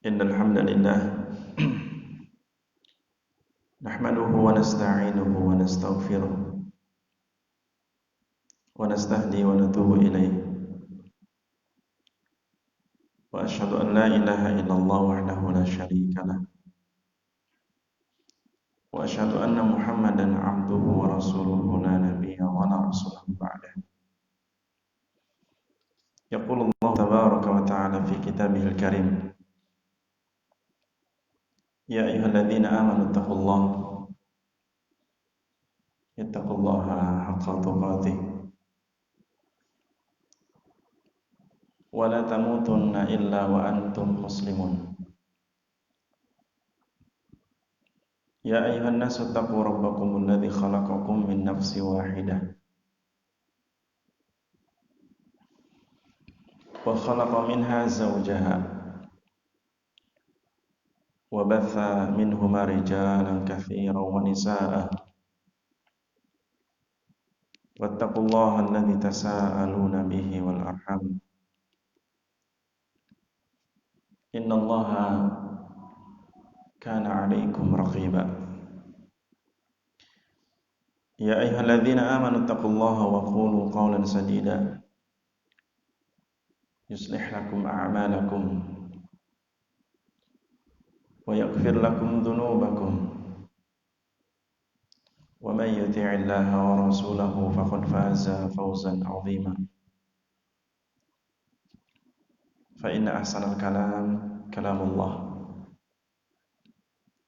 إن الحمد لله نحمده ونستعينه ونستغفره ونستهدي ونتوب إليه وأشهد أن لا إله إلا الله وحده لا شريك له وأشهد أن محمدا عبده ورسوله لا نبي ولا رسول بعده. يقول الله تبارك وتعالى في كتابه الكريم: يا أيها الذين آمنوا اتقوا الله حق تقاته ولا تموتن إلا وأنتم مسلمون. يا أيها الناس اتقوا ربكم الذي خلقكم من نفس واحدة وخلق منها زوجها وبث منهما رجالا كثيرا ونساء واتقوا الله الذي تساءلون به والأرحام إن الله كان عليكم رقيبا. يا أيها الذين آمنوا اتقوا الله وقولوا قولا سديدا يصلح لكم أعمالكم ويغفر لكم ذنوبكم ومن يطع الله ورسوله فقد فاز فوزا عظيما. فإن أحسن الكلام كلام الله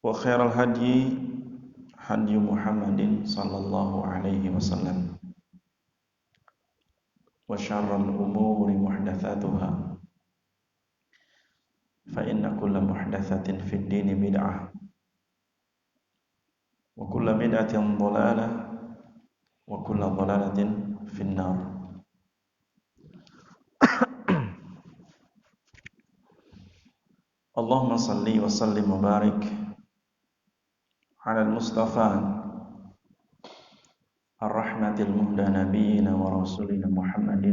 وخير الهدي هدي محمد صلى الله عليه وسلم وشر الأمور محدثاتها فإن كل محدثة في الدين بدعة وكل بدعة ضلالة وكل ضلالة في النار. اللهم صل وسلم وبارك على المصطفى الرحمة المهدى نبينا ورسولنا محمد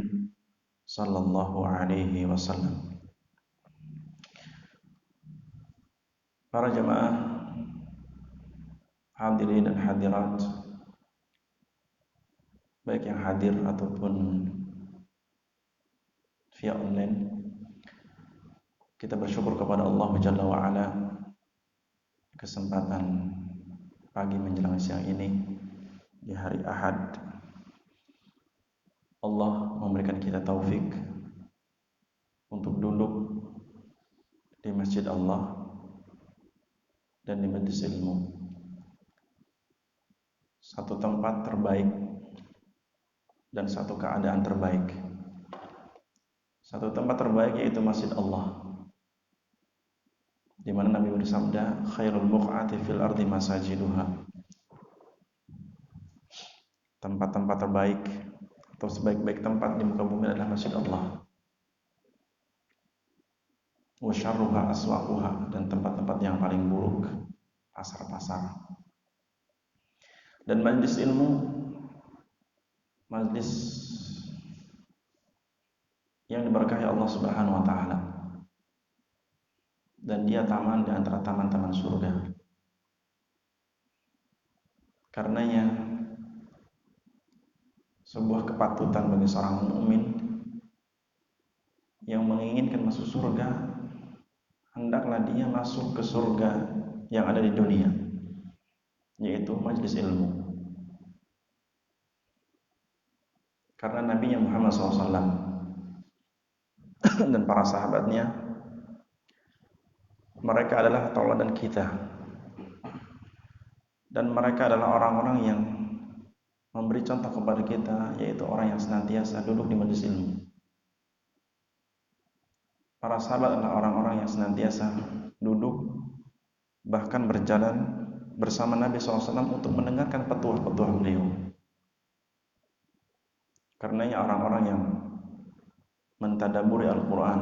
صلى الله عليه وسلم. Para jemaah hadirin dan hadirat, baik yang hadir ataupun via online, kita bersyukur kepada Allah Jalla wa'ala kesempatan pagi menjelang siang ini di hari Ahad. Allah memberikan kita taufik untuk duduk di masjid Allah dan di majelis ilmu, satu tempat terbaik dan satu keadaan terbaik. Satu tempat terbaik yaitu masjid Allah, di mana Nabi bersabda, khairul buq'ati fil ardi masajiduha. Tempat-tempat terbaik atau sebaik-baik tempat di muka bumi adalah masjid Allah. Wa syarruha aswaquha, dan tempat-tempat yang paling buruk pasar-pasar. Dan majlis ilmu, majlis yang diberkahi Allah Subhanahu wa taala, dan dia taman di antara taman-taman surga. Karenanya sebuah kepatutan bagi seorang mukmin yang menginginkan masuk surga, hendaklah dia masuk ke surga yang ada di dunia, yaitu majlis ilmu. Karena Nabi Muhammad SAW dan para sahabatnya, mereka adalah tauladan kita, dan mereka adalah orang-orang yang memberi contoh kepada kita, yaitu orang yang senantiasa duduk di majelis ilmu. Para sahabat adalah orang-orang yang senantiasa duduk, bahkan berjalan bersama Nabi SAW untuk mendengarkan petuah-petuah beliau. Karenanya orang-orang yang mentadaburi Al-Quran,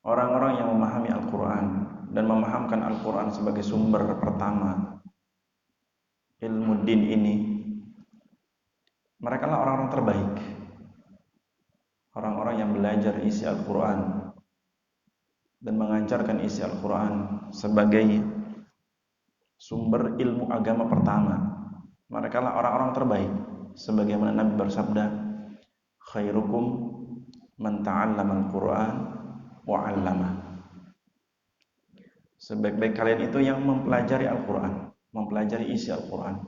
orang-orang yang memahami Al-Quran dan memahamkan Al-Quran sebagai sumber pertama ilmu din ini, mereka lah orang-orang terbaik. Orang-orang yang belajar isi Al-Quran dan mengajarkan isi Al-Quran sebagai sumber ilmu agama pertama. Mereka lah orang-orang terbaik. Sebagaimana Nabi bersabda, khairukum man ta'allama al-Quran wa 'allamah. Sebaik-baik kalian itu yang mempelajari Al-Quran, mempelajari isi Al-Quran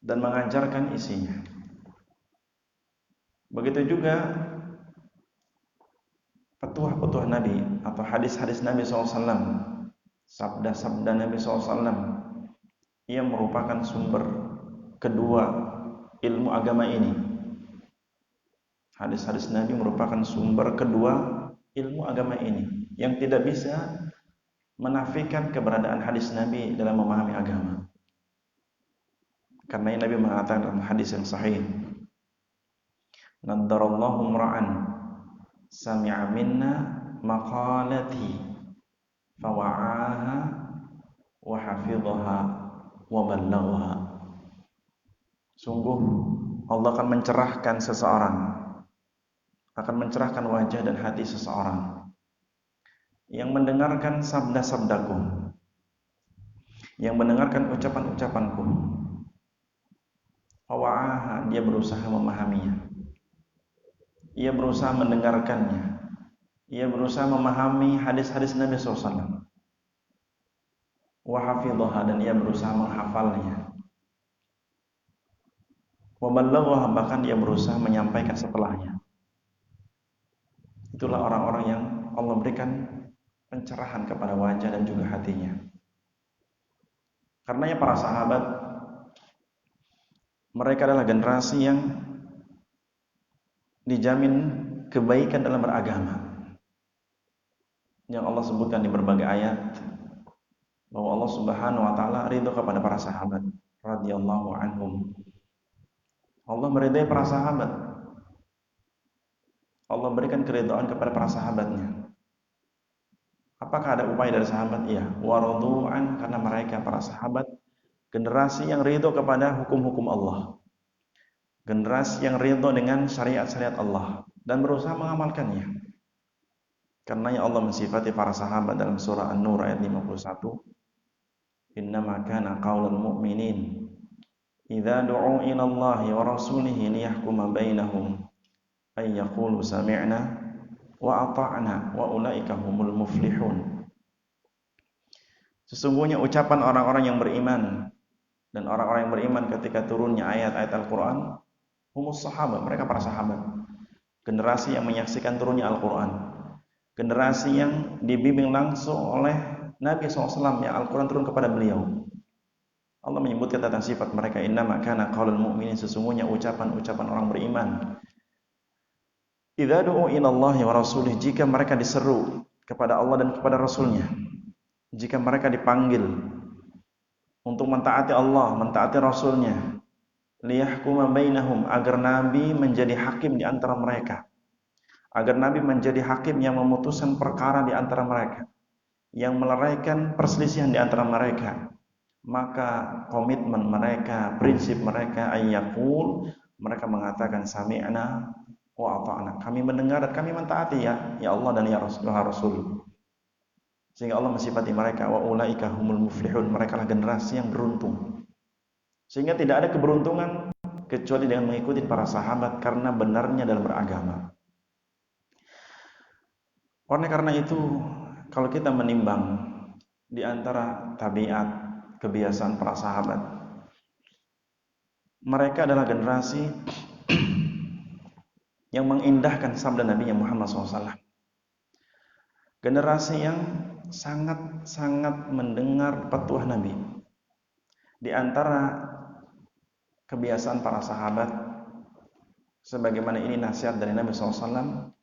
dan mengajarkan isinya. Begitu juga petuah-petuah Nabi atau hadis-hadis Nabi SAW, sabda-sabda Nabi SAW, ia merupakan sumber kedua ilmu agama ini. Hadis-hadis Nabi merupakan sumber kedua ilmu agama ini, yang tidak bisa menafikan keberadaan hadis Nabi dalam memahami agama. Karena Nabi mengatakan dalam hadis yang sahih, "Naddarallahu imra'an sami'a minna maqalati fawa'aha wa hafidhaha wa ballaghaha." Sungguh Allah akan mencerahkan seseorang, akan mencerahkan wajah dan hati seseorang yang mendengarkan sabda-sabdaku, yang mendengarkan ucapan-ucapanku. Fawa'aha, dia berusaha memahaminya, ia berusaha mendengarkannya, ia berusaha memahami hadis-hadis Nabi SAW. Wa hafidhaha, dan ia berusaha menghafalnya. Wa ballaghaha, bahkan dia berusaha menyampaikan setelahnya. Itulah orang-orang yang Allah berikan pencerahan kepada wajah dan juga hatinya. Karenanya para sahabat, mereka adalah generasi yang dijamin kebaikan dalam beragama, yang Allah sebutkan di berbagai ayat bahwa Allah Subhanahu wa taala ridho kepada para sahabat radhiyallahu anhum. Allah meridai para sahabat. Allah berikan keridhaan kepada para sahabatnya. Apakah ada upaya dari sahabat? Iya, waradu'an, karena mereka para sahabat generasi yang ridho kepada hukum-hukum Allah, generasi yang ridho dengan syariat-syariat Allah dan berusaha mengamalkannya. Karenanya Allah mensifati para sahabat dalam surah An-Nur ayat 51, "Innama kana qaulal mu'minin idza du'u ila Allahi wa rasulihi liyahkuma bainahum ay yaqulu sami'na wa ata'na wa ulaika humul muflihun." Sesungguhnya ucapan orang-orang yang beriman dan orang-orang yang beriman ketika turunnya ayat-ayat Al-Quran, humus sahabat, mereka para sahabat, generasi yang menyaksikan turunnya Al-Quran, generasi yang dibimbing langsung oleh Nabi SAW, yang Al-Quran turun kepada beliau. Allah menyebutkan tentang sifat mereka, innama kana qaulul mu'minin, sesungguhnya ucapan-ucapan orang beriman, idza du'u ila Allahi wa rasulih, jika mereka diseru kepada Allah dan kepada Rasulnya, jika mereka dipanggil untuk mentaati Allah, mentaati Rasulnya, liyahkuma bainahum, agar Nabi menjadi hakim di antara mereka, agar Nabi menjadi hakim yang memutuskan perkara di antara mereka, yang meleraikan perselisihan di antara mereka, maka komitmen mereka, prinsip mereka, ayyaqul, mereka mengatakan sami'na wa ata'na, kami mendengar dan kami mentaati ya Allah dan ya Rasul. Sehingga Allah mensifati mereka, wa ulaika humul muflihun, mereka lah generasi yang beruntung. Sehingga tidak ada keberuntungan kecuali dengan mengikuti para sahabat karena benarnya dalam beragama. Oleh karena itu, kalau kita menimbang di antara tabiat, kebiasaan para sahabat, mereka adalah generasi yang mengindahkan sabda Nabi Muhammad SAW. Generasi yang sangat-sangat mendengar petuah Nabi. Di antara kebiasaan para sahabat, sebagaimana ini nasihat dari Nabi SAW,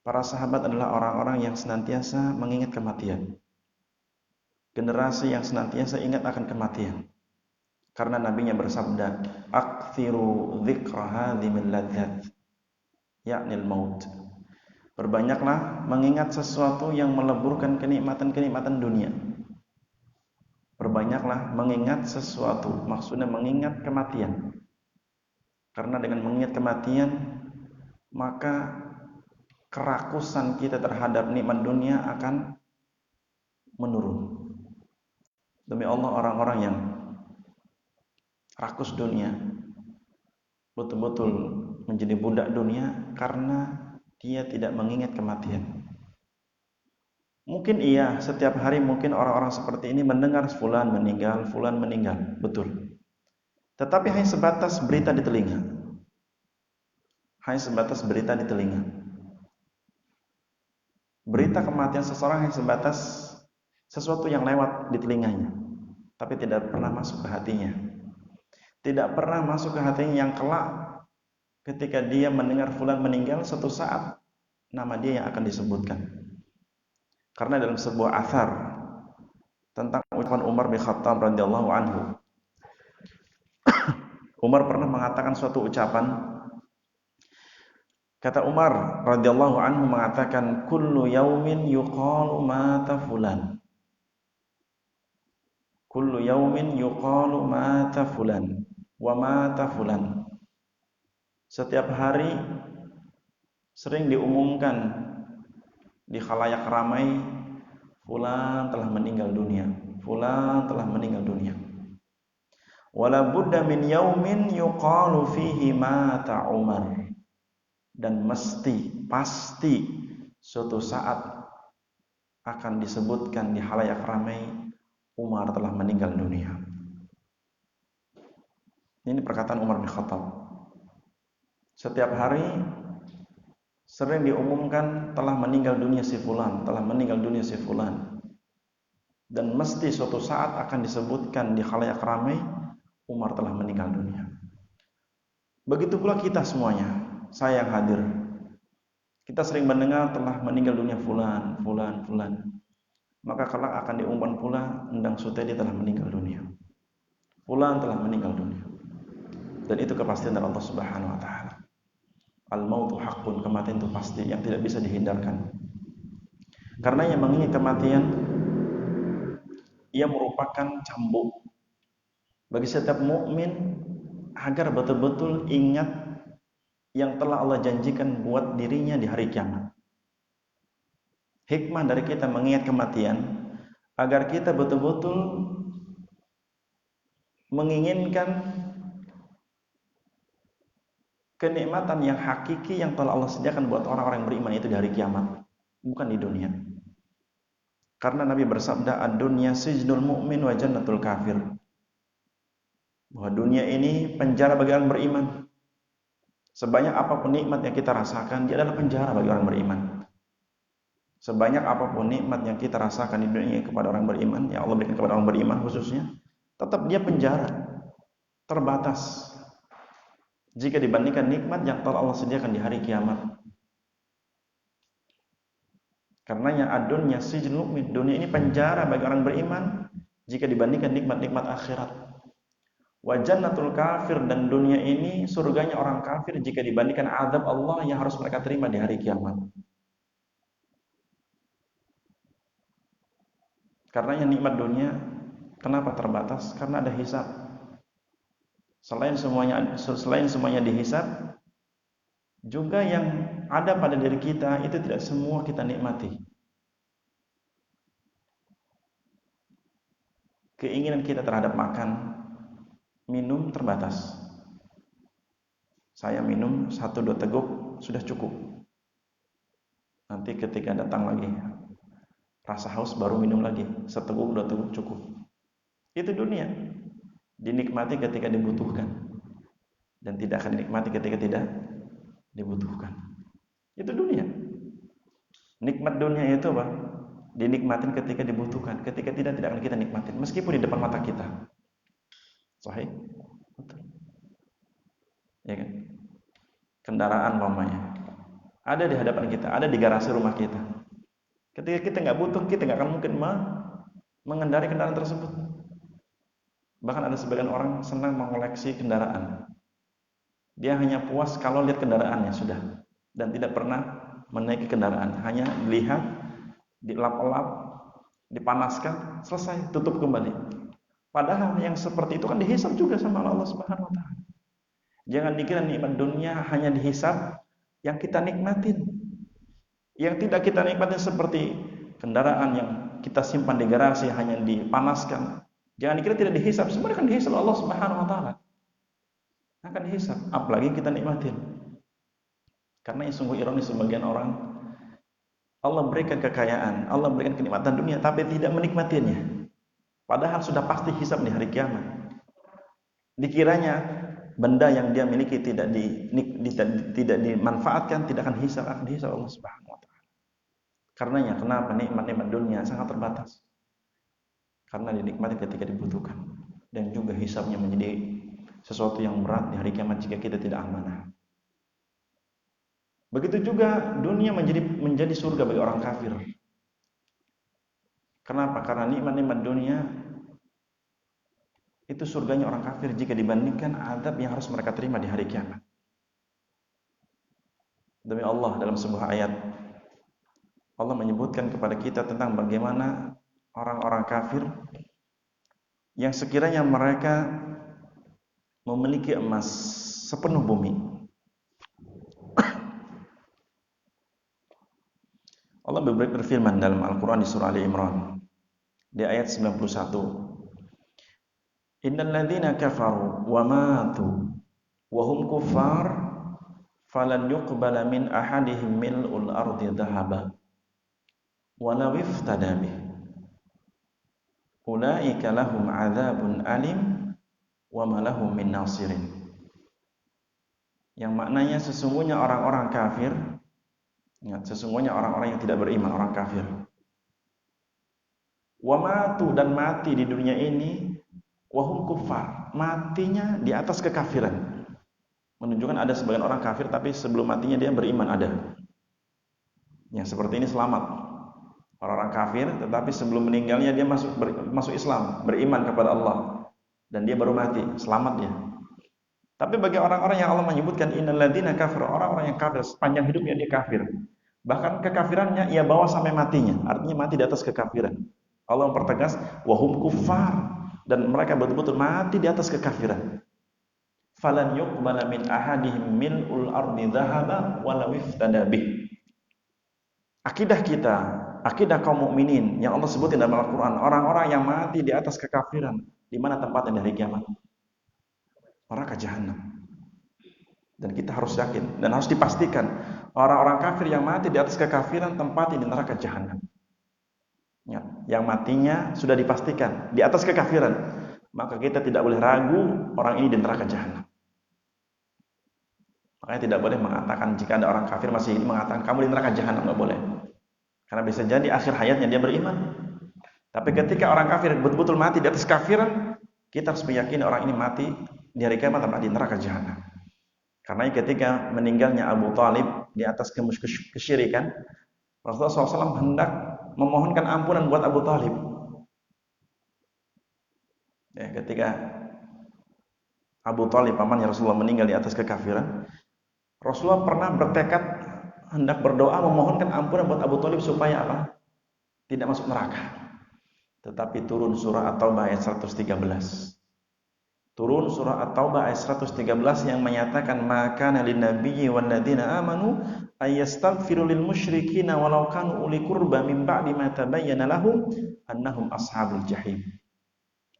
para sahabat adalah orang-orang yang senantiasa mengingat kematian. Generasi yang senantiasa ingat akan kematian. Karena Nabinya bersabda, "Aktsiru dzikra hadzimil ladzat", yakni al-maut. Berbanyaklah mengingat sesuatu yang meleburkan kenikmatan-kenikmatan dunia. Berbanyaklah mengingat sesuatu, maksudnya mengingat kematian. Karena dengan mengingat kematian, maka kerakusan kita terhadap nikmat dunia akan menurun. Demi Allah, orang-orang yang rakus dunia, betul-betul menjadi budak dunia karena dia tidak mengingat kematian. Mungkin iya, setiap hari mungkin orang-orang seperti ini mendengar fulan meninggal, betul. Tetapi hanya sebatas berita di telinga. Hanya sebatas berita di telinga. Berita kematian seseorang hanya sebatas sesuatu yang lewat di telinganya, tapi tidak pernah masuk ke hatinya. Tidak pernah masuk ke hatinya yang kelak ketika dia mendengar fulan meninggal, suatu saat nama dia yang akan disebutkan. Karena dalam sebuah athar tentang ucapan Umar bin Khattab radhiyallahu anhu, Umar pernah mengatakan suatu ucapan. Kata Umar radhiyallahu anhu mengatakan, kullu yaumin yuqalu mata fulan. Kullu yaumin yuqalu mata fulan wa mata fulan. Setiap hari sering diumumkan di khalayak ramai, fulan telah meninggal dunia, fulan telah meninggal dunia. Wala budda min yaumin yuqalu fihi mata Umar. Dan pasti suatu saat akan disebutkan di khalayak ramai, Umar telah meninggal dunia. Ini perkataan Umar bin Khattab. Setiap hari sering diumumkan telah meninggal dunia si fulan, telah meninggal dunia si fulan. Dan mesti suatu saat akan disebutkan di khalayak ramai, Umar telah meninggal dunia. Begitu pula kita semuanya, saya yang hadir. Kita sering mendengar telah meninggal dunia fulan. Maka kelak akan diumumkan pula, Endang Sutedi telah meninggal dunia. Fulan telah meninggal dunia. Dan itu kepastian dari Allah Subhanahu wa taala. Al-mautu haqqun, kematian itu pasti yang tidak bisa dihindarkan. Karena yang mengingat kematian, ia merupakan cambuk bagi setiap mukmin agar betul-betul ingat yang telah Allah janjikan buat dirinya di hari kiamat. Hikmah dari kita mengingat kematian agar kita betul-betul menginginkan kenikmatan yang hakiki yang telah Allah sediakan buat orang-orang yang beriman itu di hari kiamat, bukan di dunia. Karena Nabi bersabda, ad-dunya sijnul mu'min wa jannatul kafir. Bahwa dunia ini penjara bagi orang beriman. Sebanyak apapun nikmat yang kita rasakan, dia adalah penjara bagi orang beriman. Sebanyak apapun nikmat yang kita rasakan di dunia kepada orang beriman, yang Allah berikan kepada orang beriman khususnya, tetap dia penjara, terbatas jika dibandingkan nikmat yang telah Allah sediakan di hari kiamat. Karenanya ad-dunya sijnul mu'min, dunia ini penjara bagi orang beriman jika dibandingkan nikmat-nikmat akhirat. Wa jannatul kafir, dan dunia ini surganya orang kafir jika dibandingkan azab Allah yang harus mereka terima di hari kiamat. Karenanya nikmat dunia kenapa terbatas? Karena ada hisab. Selain semuanya dihisab, juga yang ada pada diri kita itu tidak semua kita nikmati. Keinginan kita terhadap makan, minum terbatas. Saya minum 1-2 teguk sudah cukup. Nanti ketika datang lagi rasa haus baru minum lagi, 1-2 teguk cukup. Itu dunia. Dinikmati ketika dibutuhkan dan tidak akan dinikmati ketika tidak dibutuhkan. Itu dunia. Nikmat dunia itu apa? Dinikmatin ketika dibutuhkan, ketika tidak akan kita nikmatin meskipun di depan mata kita. Sahih? Betul. Ya kan? Kendaraan umpamanya ada di hadapan kita, ada di garasi rumah kita. Ketika kita nggak butuh, kita nggak akan mungkin mengendarai kendaraan tersebut. Bahkan ada sebagian orang senang mengoleksi kendaraan. Dia hanya puas kalau lihat kendaraannya sudah, dan tidak pernah menaiki kendaraan. Hanya dilihat, dilap-lap, dipanaskan, selesai, tutup kembali. Padahal yang seperti itu kan dihisab juga sama Allah Subhanahu wa taala. Jangan dikira nikmat dunia hanya dihisab yang kita nikmatin. Yang tidak kita nikmati seperti kendaraan yang kita simpan di garasi hanya dipanaskan. Jangan dikira tidak dihisab, sebenarnya kan dihisab Allah Subhanahu wa taala. Akan dihisab, apalagi kita nikmatin. Karena yang sungguh ironis sebagian orang, Allah berikan kekayaan, Allah berikan kenikmatan dunia, tapi tidak menikmatinya. Padahal sudah pasti hisab di hari kiamat. Dikiranya benda yang dia miliki tidak dimanfaatkan, tidak akan hisab Allah Subhanahu wa taala. Karenanya kenapa nikmat-nikmat dunia sangat terbatas? Karena dinikmati ketika dibutuhkan, dan juga hisabnya menjadi sesuatu yang berat di hari kiamat jika kita tidak amanah. Begitu juga dunia menjadi surga bagi orang kafir. Kenapa? Karena nikmat-nikmat dunia itu surganya orang kafir jika dibandingkan azab yang harus mereka terima di hari kiamat. Demi Allah, dalam sebuah ayat Allah menyebutkan kepada kita tentang bagaimana orang-orang kafir yang sekiranya mereka memiliki emas sepenuh bumi. Allah berfirman dalam Al-Quran di surah Ali Imran di ayat 91, Innal ladzina kafaru wa matu wa hum kuffar falan yuqbala min ahadihim mil'ul ardi dhahaba walau iftada bih ulaika lahum adzabun alim wa ma lahum min nasirin. Yang maknanya sesungguhnya orang-orang kafir, sesungguhnya orang-orang yang tidak beriman, orang kafir, wa matu, dan mati di dunia ini, wahum kufar, matinya di atas kekafiran. Menunjukkan ada sebagian orang kafir tapi sebelum matinya dia beriman, ada. Yang seperti ini selamat. Orang-orang kafir tetapi sebelum meninggalnya dia masuk Islam, beriman kepada Allah, dan dia baru mati, selamat dia. Tapi bagi orang-orang yang Allah menyebutkan innal ladzina kafaru, orang-orang yang kafir sepanjang hidupnya dia kafir. Bahkan kekafirannya ia bawa sampai matinya, artinya mati di atas kekafiran. Allah mempertegas wahum kuffar, dan mereka betul-betul mati di atas kekafiran. Falan yuqbala min ahadihim mil'ul ardi dhahaba walau iftada bih. Akidah kita, akidah kaum mukminin yang Allah sebutin dalam Al-Qur'an, orang-orang yang mati di atas kekafiran, di mana tempatnya dari kiamat? Neraka jahanam. Dan kita harus yakin dan harus dipastikan orang-orang kafir yang mati di atas kekafiran tempatnya di neraka jahanam. Ya, yang matinya sudah dipastikan di atas kekafiran, maka kita tidak boleh ragu orang ini di neraka jahanam. Makanya tidak boleh mengatakan jika ada orang kafir masih mengatakan kamu di neraka jahanam, nggak boleh. Karena bisa jadi akhir hayatnya dia beriman. Tapi ketika orang kafir betul-betul mati di atas kafiran, kita harus meyakini orang ini mati di hari kiamat di neraka jahanam. Karena ketika meninggalnya Abu Talib di atas kesyirikan, Rasulullah SAW hendak memohonkan ampunan buat Abu Talib. Ya, ketika Abu Talib pamannya Rasulullah meninggal di atas kekafiran, Rasulullah pernah bertekad hendak berdoa memohonkan ampunan buat Abu Talib supaya apa? Tidak masuk neraka. Tetapi turun surah At-Taubah ayat 113. Turun surah At-Taubah ayat 113 yang menyatakan maka lin nabiyyi wal ladzina amanu ayastaghfiru lil musyrikin walau kanu uli qurba min ba'di ma tabayyana lahum annahum ashabul jahim.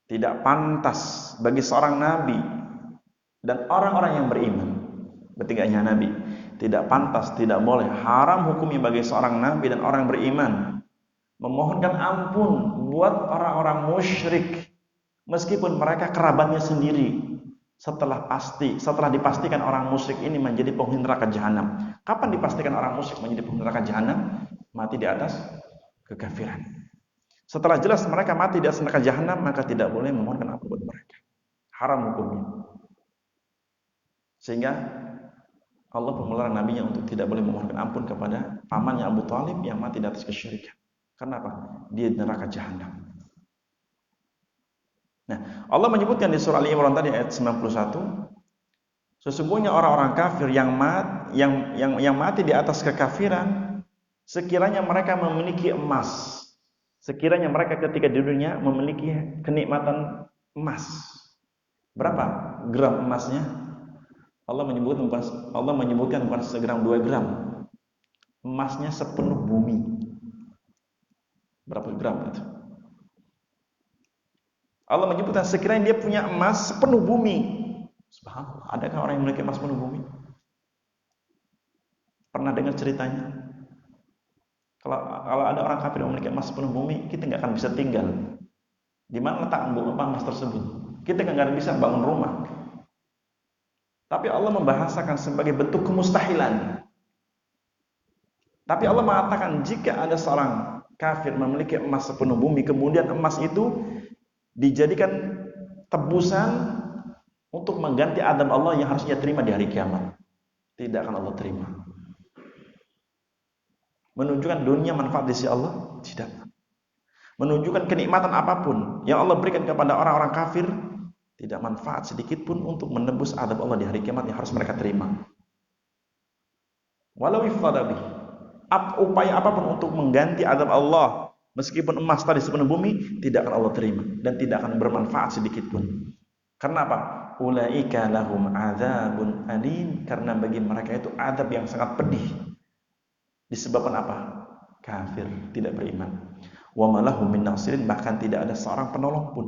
Tidak pantas bagi seorang nabi dan orang-orang yang beriman, bertiganya nabi, tidak pantas, tidak boleh, haram hukumnya bagi seorang nabi dan orang beriman memohonkan ampun buat orang-orang musyrik meskipun mereka kerabatnya sendiri, setelah dipastikan orang musyrik ini menjadi penghuni neraka jahanam. Kapan dipastikan orang musyrik menjadi penghuni neraka jahanam? Mati di atas kekafiran. Setelah jelas mereka mati di atas neraka jahanam, maka tidak boleh memohonkan ampun buat mereka. Haram hukumnya. Sehingga Allah pun melarang nabinya untuk tidak boleh memohonkan ampun kepada pamannya Abu Talib yang mati di atas kesyirikan. Kenapa? Dia di neraka jahanam. Nah, Allah menyebutkan di surah Ali Imran tadi ayat 91, sesungguhnya orang-orang kafir yang mati di atas kekafiran, sekiranya mereka memiliki emas, sekiranya mereka ketika di dunia memiliki kenikmatan emas, berapa gram emasnya? Allah menyebutkan bukan segram 2 gram, emasnya sepenuh bumi. Berapa gram itu? Allah menyebutkan sekiranya dia punya emas sepenuh bumi. Subhanallah, adakah orang yang memiliki emas sepenuh bumi? Pernah dengar ceritanya? Kalau ada orang kafir yang memiliki emas sepenuh bumi, kita nggak akan bisa tinggal. Di mana letak emas tersebut? Kita nggak akan bisa bangun rumah. Tapi Allah membahasakan sebagai bentuk kemustahilan. Tapi Allah mengatakan jika ada seorang kafir memiliki emas sepenuh bumi, kemudian emas itu dijadikan tebusan untuk mengganti adab Allah yang harusnya terima di hari kiamat, tidak akan Allah terima. Menunjukkan dunia manfaat di sisi Allah? Tidak. Menunjukkan kenikmatan apapun yang Allah berikan kepada orang-orang kafir, tidak manfaat sedikit pun untuk menebus adab Allah di hari kiamat yang harus mereka terima. Walau ifadabi, upaya apapun untuk mengganti adab Allah, meskipun emas tadi sepenuh bumi, tidak akan Allah terima dan tidak akan bermanfaat sedikit pun. Karena apa? Ulaika lahum adzabun alim, karena bagi mereka itu adab yang sangat pedih. Disebabkan apa? Kafir, tidak beriman. Wa malahum min nasirin, bahkan tidak ada seorang penolong pun.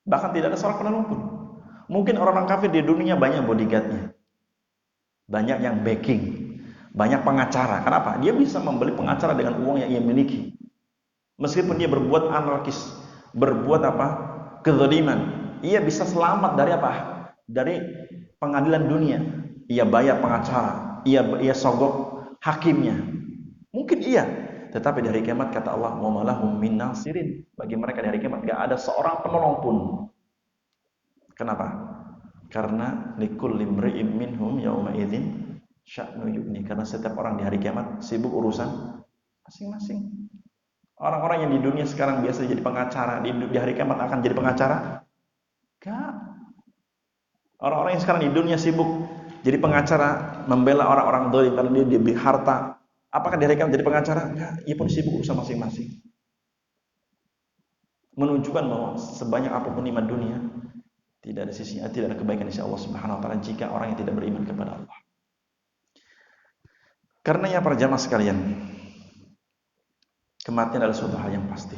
Bahkan tidak ada seorang penolong pun. Mungkin orang-orang kafir di dunia banyak bodyguardnya, banyak yang backing, banyak pengacara. Kenapa? Dia bisa membeli pengacara dengan uang yang ia miliki. Meskipun dia berbuat anarkis, berbuat apa? Kezaliman, ia bisa selamat dari apa? Dari pengadilan dunia. Ia bayar pengacara, ia sogok hakimnya. Mungkin iya, tetapi dari kiamat kata Allah, wa malahum min nasirin, bagi mereka dari kiamat enggak ada seorang penolong pun. Kenapa? Karena likulli imri'in minhum yauma idzin sya'nu yughni, karena setiap orang di hari kiamat sibuk urusan masing-masing. Orang-orang yang di dunia sekarang biasa jadi pengacara, di hari kiamat akan jadi pengacara? Enggak. Orang-orang yang sekarang di dunia sibuk jadi pengacara, membela orang-orang zalim karena dia diberi harta, apakah di hari kiamat jadi pengacara? Enggak. Ia pun sibuk urusan masing-masing. Menunjukkan bahwa sebanyak apapun nikmat dunia, tidak ada sisinya, tidak ada kebaikan di sisi Allah Subhanahu wa taala jika orang yang tidak beriman kepada Allah. Karena ya para jamaah sekalian, kematian adalah suatu hal yang pasti.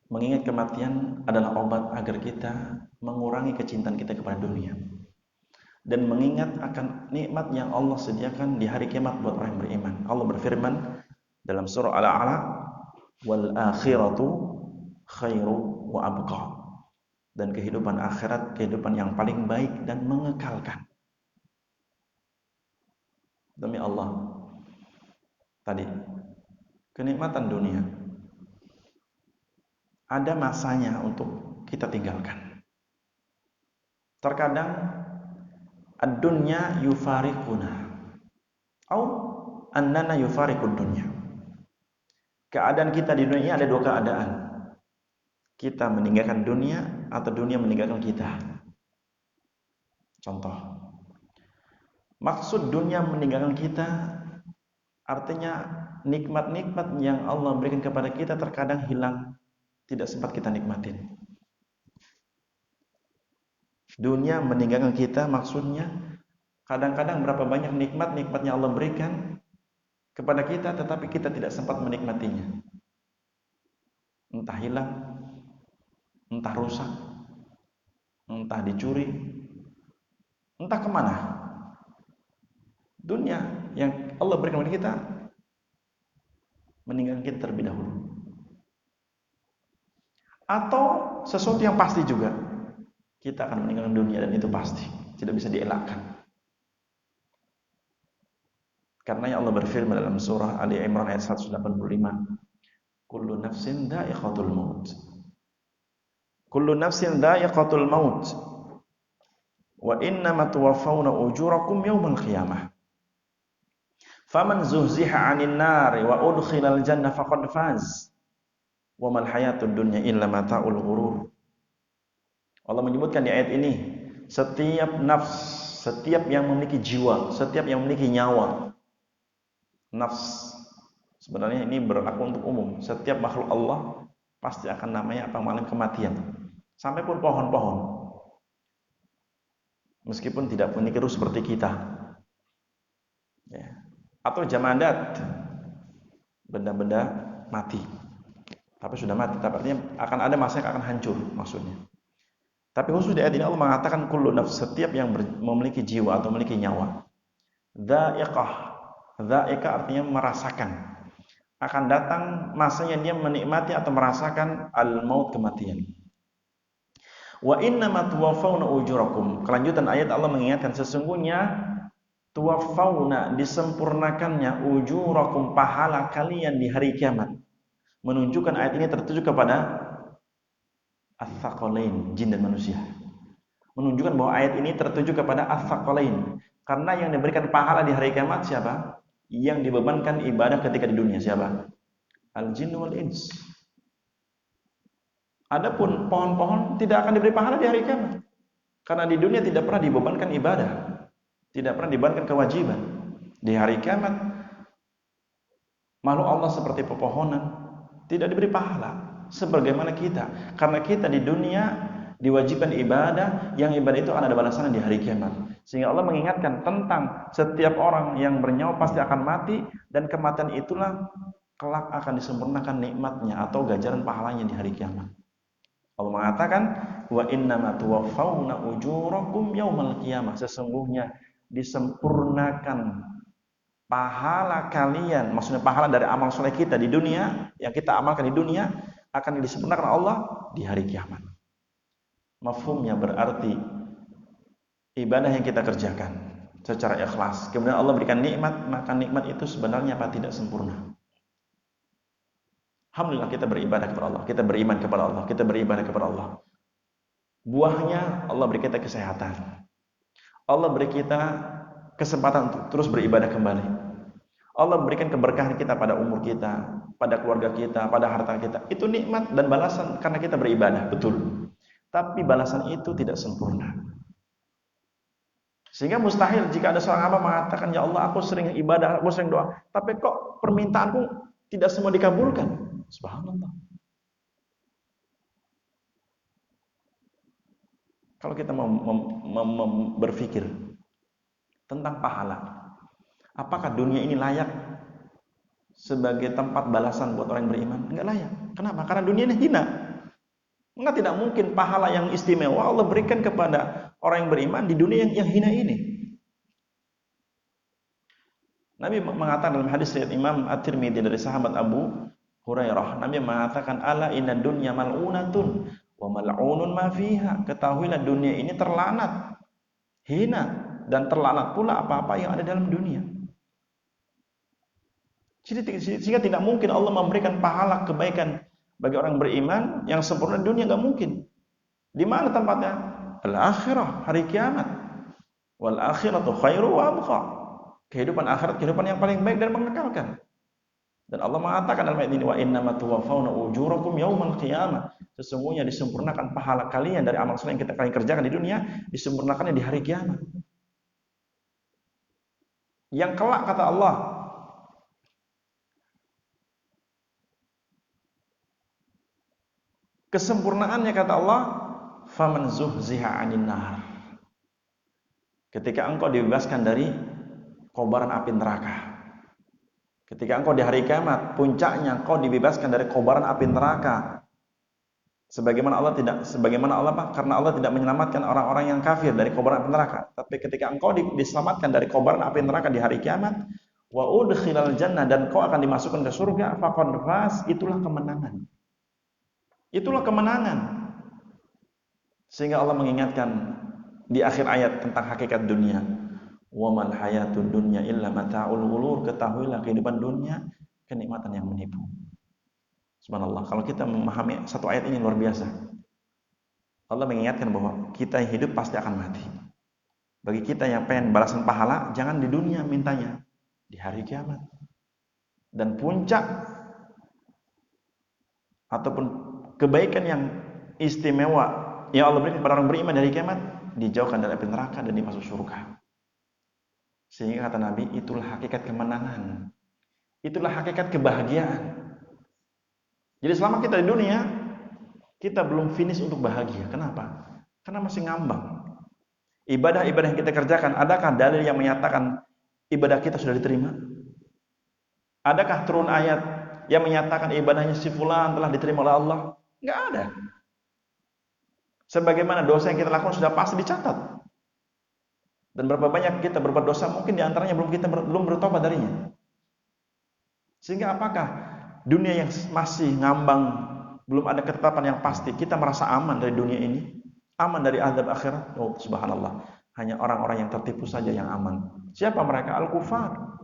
Mengingat kematian adalah obat agar kita mengurangi kecintaan kita kepada dunia dan mengingat akan nikmat yang Allah sediakan di hari kiamat buat orang yang beriman. Allah berfirman dalam surah Al-A'la, wal akhiratu khairu wa abqa, dan kehidupan akhirat kehidupan yang paling baik dan mengekalkan. Demi Allah, tadi kenikmatan dunia ada masanya untuk kita tinggalkan. Terkadang ad-dunya yufariquna au annana yufariqud dunya. Keadaan kita di dunia ini ada dua keadaan. Kita meninggalkan dunia atau dunia meninggalkan kita. Contoh, maksud dunia meninggalkan kita artinya nikmat-nikmat yang Allah berikan kepada kita terkadang hilang, tidak sempat kita nikmatin. Dunia meninggalkan kita maksudnya kadang-kadang berapa banyak nikmat-nikmatnya Allah berikan kepada kita tetapi kita tidak sempat menikmatinya. Entah hilang, entah rusak, entah dicuri, entah kemana. Dunia yang Allah berikan kepada kita meninggalkan kita terlebih dahulu. Atau sesuatu yang pasti juga, kita akan meninggalkan dunia dan itu pasti, tidak bisa dielakkan. Karena Allah berfirman dalam surah Ali Imran ayat 185, kullu nafsin dha'iqatul maut. Kullu nafsin dha'iqatul maut. Wa innama tuwaffawna ujurakum yawmal qiyamah. Faman zuhziha 'anil nari wa udkhilal jannah faqad faz. Wa mal hayatud dunya illa mata'ul ghurur. Allah menyebutkan di ayat ini, setiap nafs, setiap yang memiliki jiwa, setiap yang memiliki nyawa. Nafs sebenarnya ini berlaku untuk umum. Setiap makhluk Allah pasti akan namanya apa? Mengalami kematian. Sampai pun pohon-pohon, meskipun tidak memiliki ruh seperti kita, Ya. Atau jamadat, benda-benda mati. Tapi sudah mati, tapi artinya akan ada masa yang akan hancur maksudnya. Tapi khusus di ayat ini Allah mengatakan kullu nafs, setiap yang memiliki jiwa atau memiliki nyawa. Dha'iqah. Dha'iqah artinya merasakan. Akan datang masanya dia menikmati atau merasakan al-maut, kematian. Wa innama tuwaffawna ujurakum. Kelanjutan ayat Allah mengingatkan sesungguhnya tuwaffawna, disempurnakannya, ujurakum, pahala kalian di hari kiamat. Menunjukkan ayat ini tertuju kepada ats-tsaqalain, jin dan manusia. Menunjukkan bahwa ayat ini tertuju kepada ats-tsaqalain, karena yang diberikan pahala di hari kiamat siapa? Yang dibebankan ibadah ketika di dunia siapa? Al-jinn wal ins. Adapun pohon-pohon tidak akan diberi pahala di hari kiamat, karena di dunia tidak pernah dibebankan ibadah, tidak pernah dibebankan kewajiban. Di hari kiamat makhluk Allah seperti pepohonan tidak diberi pahala sebagaimana kita, karena kita di dunia diwajibkan ibadah, yang ibadah itu akan ada balasannya di hari kiamat. Sehingga Allah mengingatkan tentang setiap orang yang bernyawa pasti akan mati, dan kematian itulah kelak akan disempurnakan nikmatnya atau ganjaran pahalanya di hari kiamat. Allah mengatakan wa innama tuwaffawna ujurakum yaumal qiyamah, sesungguhnya disempurnakan pahala kalian, maksudnya pahala dari amal soleh kita di dunia, yang kita amalkan di dunia akan disempurnakan Allah di hari kiamat. Mafhumnya berarti ibadah yang kita kerjakan secara ikhlas, kemudian Allah berikan nikmat, maka nikmat itu sebenarnya apa? Tidak sempurna. Alhamdulillah kita beribadah kepada Allah, kita beriman kepada Allah, kita beribadah kepada Allah. Buahnya Allah beri kita kesehatan, Allah beri kita kesempatan untuk terus beribadah kembali. Allah berikan keberkahan kita pada umur kita, pada keluarga kita, pada harta kita. Itu nikmat dan balasan karena kita beribadah, betul. Tapi balasan itu tidak sempurna. Sehingga mustahil jika ada seorang hamba mengatakan, ya Allah, aku sering ibadah, aku sering doa, tapi kok permintaanku tidak semua dikabulkan. Subhanallah. Kalau kita mau berpikir tentang pahala, apakah dunia ini layak sebagai tempat balasan buat orang yang beriman? Enggak layak. Kenapa? Karena dunia ini hina. Enggak, tidak mungkin pahala yang istimewa Allah berikan kepada orang yang beriman di dunia yang hina ini. Nabi mengatakan dalam hadis riwayat Imam At-Tirmidzi dari sahabat Abu Hurairah, Nabi mengatakan ala inna dunya mal'unatun wa mal'unun ma fiha. Ketahuilah dunia ini terlanat, hina, dan terlanat pula apa-apa yang ada dalam dunia. Sehingga tidak mungkin Allah memberikan pahala kebaikan bagi orang beriman yang sempurna di dunia, enggak mungkin. Di mana tempatnya? Al-akhirah, hari kiamat. Wal akhiratu khairu wa abqa. Kehidupan akhirat, kehidupan yang paling baik dan mengekalkan. Dan Allah mengatakan dalam ayat ini wa innama tuwaffawna ujurakum yaumal qiyamah. Sesungguhnya disempurnakan pahala kalian dari amal soleh yang kalian kerjakan di dunia, disempurnakannya di hari kiamat. Yang kelak kata Allah, kesempurnaannya kata Allah, faman zuhziha 'anil nar. Ketika engkau dibebaskan dari kobaran api neraka. Ketika engkau di hari kiamat, puncaknya engkau dibebaskan dari kobaran api neraka. Sebagaimana Allah apa? Karena Allah tidak menyelamatkan orang-orang yang kafir dari kobaran api neraka. Tapi ketika engkau diselamatkan dari kobaran api neraka di hari kiamat, wa udkhilal jannah, dan engkau akan dimasukkan ke surga, faqad faz, itulah kemenangan. Itulah kemenangan. Sehingga Allah mengingatkan di akhir ayat tentang hakikat dunia. Wa mal hayatud dunya illa mata'ul ghurur. Ketahuilah kehidupan dunia kenikmatan yang menipu. Subhanallah, kalau kita memahami satu ayat ini luar biasa. Allah mengingatkan bahwa kita yang hidup pasti akan mati. Bagi kita yang pengen balasan pahala, jangan di dunia mintanya, di hari kiamat. Dan puncak ataupun kebaikan yang istimewa yang Allah berikan kepada orang beriman dari kiamat, dijauhkan dari api neraka dan dimasuk surga. Sehingga kata Nabi, itulah hakikat kemenangan. Itulah hakikat kebahagiaan. Jadi selama kita di dunia, kita belum finish untuk bahagia. Kenapa? Karena masih ngambang. Ibadah-ibadah yang kita kerjakan, adakah dalil yang menyatakan ibadah kita sudah diterima? Adakah turun ayat yang menyatakan ibadahnya si fulan telah diterima oleh Allah? Enggak ada. Sebagaimana dosa yang kita lakukan sudah pasti dicatat. Dan berapa banyak kita berbuat dosa, mungkin diantaranya belum bertobat darinya. Sehingga apakah dunia yang masih ngambang, belum ada ketetapan yang pasti, kita merasa aman dari dunia ini? Aman dari azab akhirat? Oh, subhanallah. Hanya orang-orang yang tertipu saja yang aman. Siapa mereka? Al-kufar.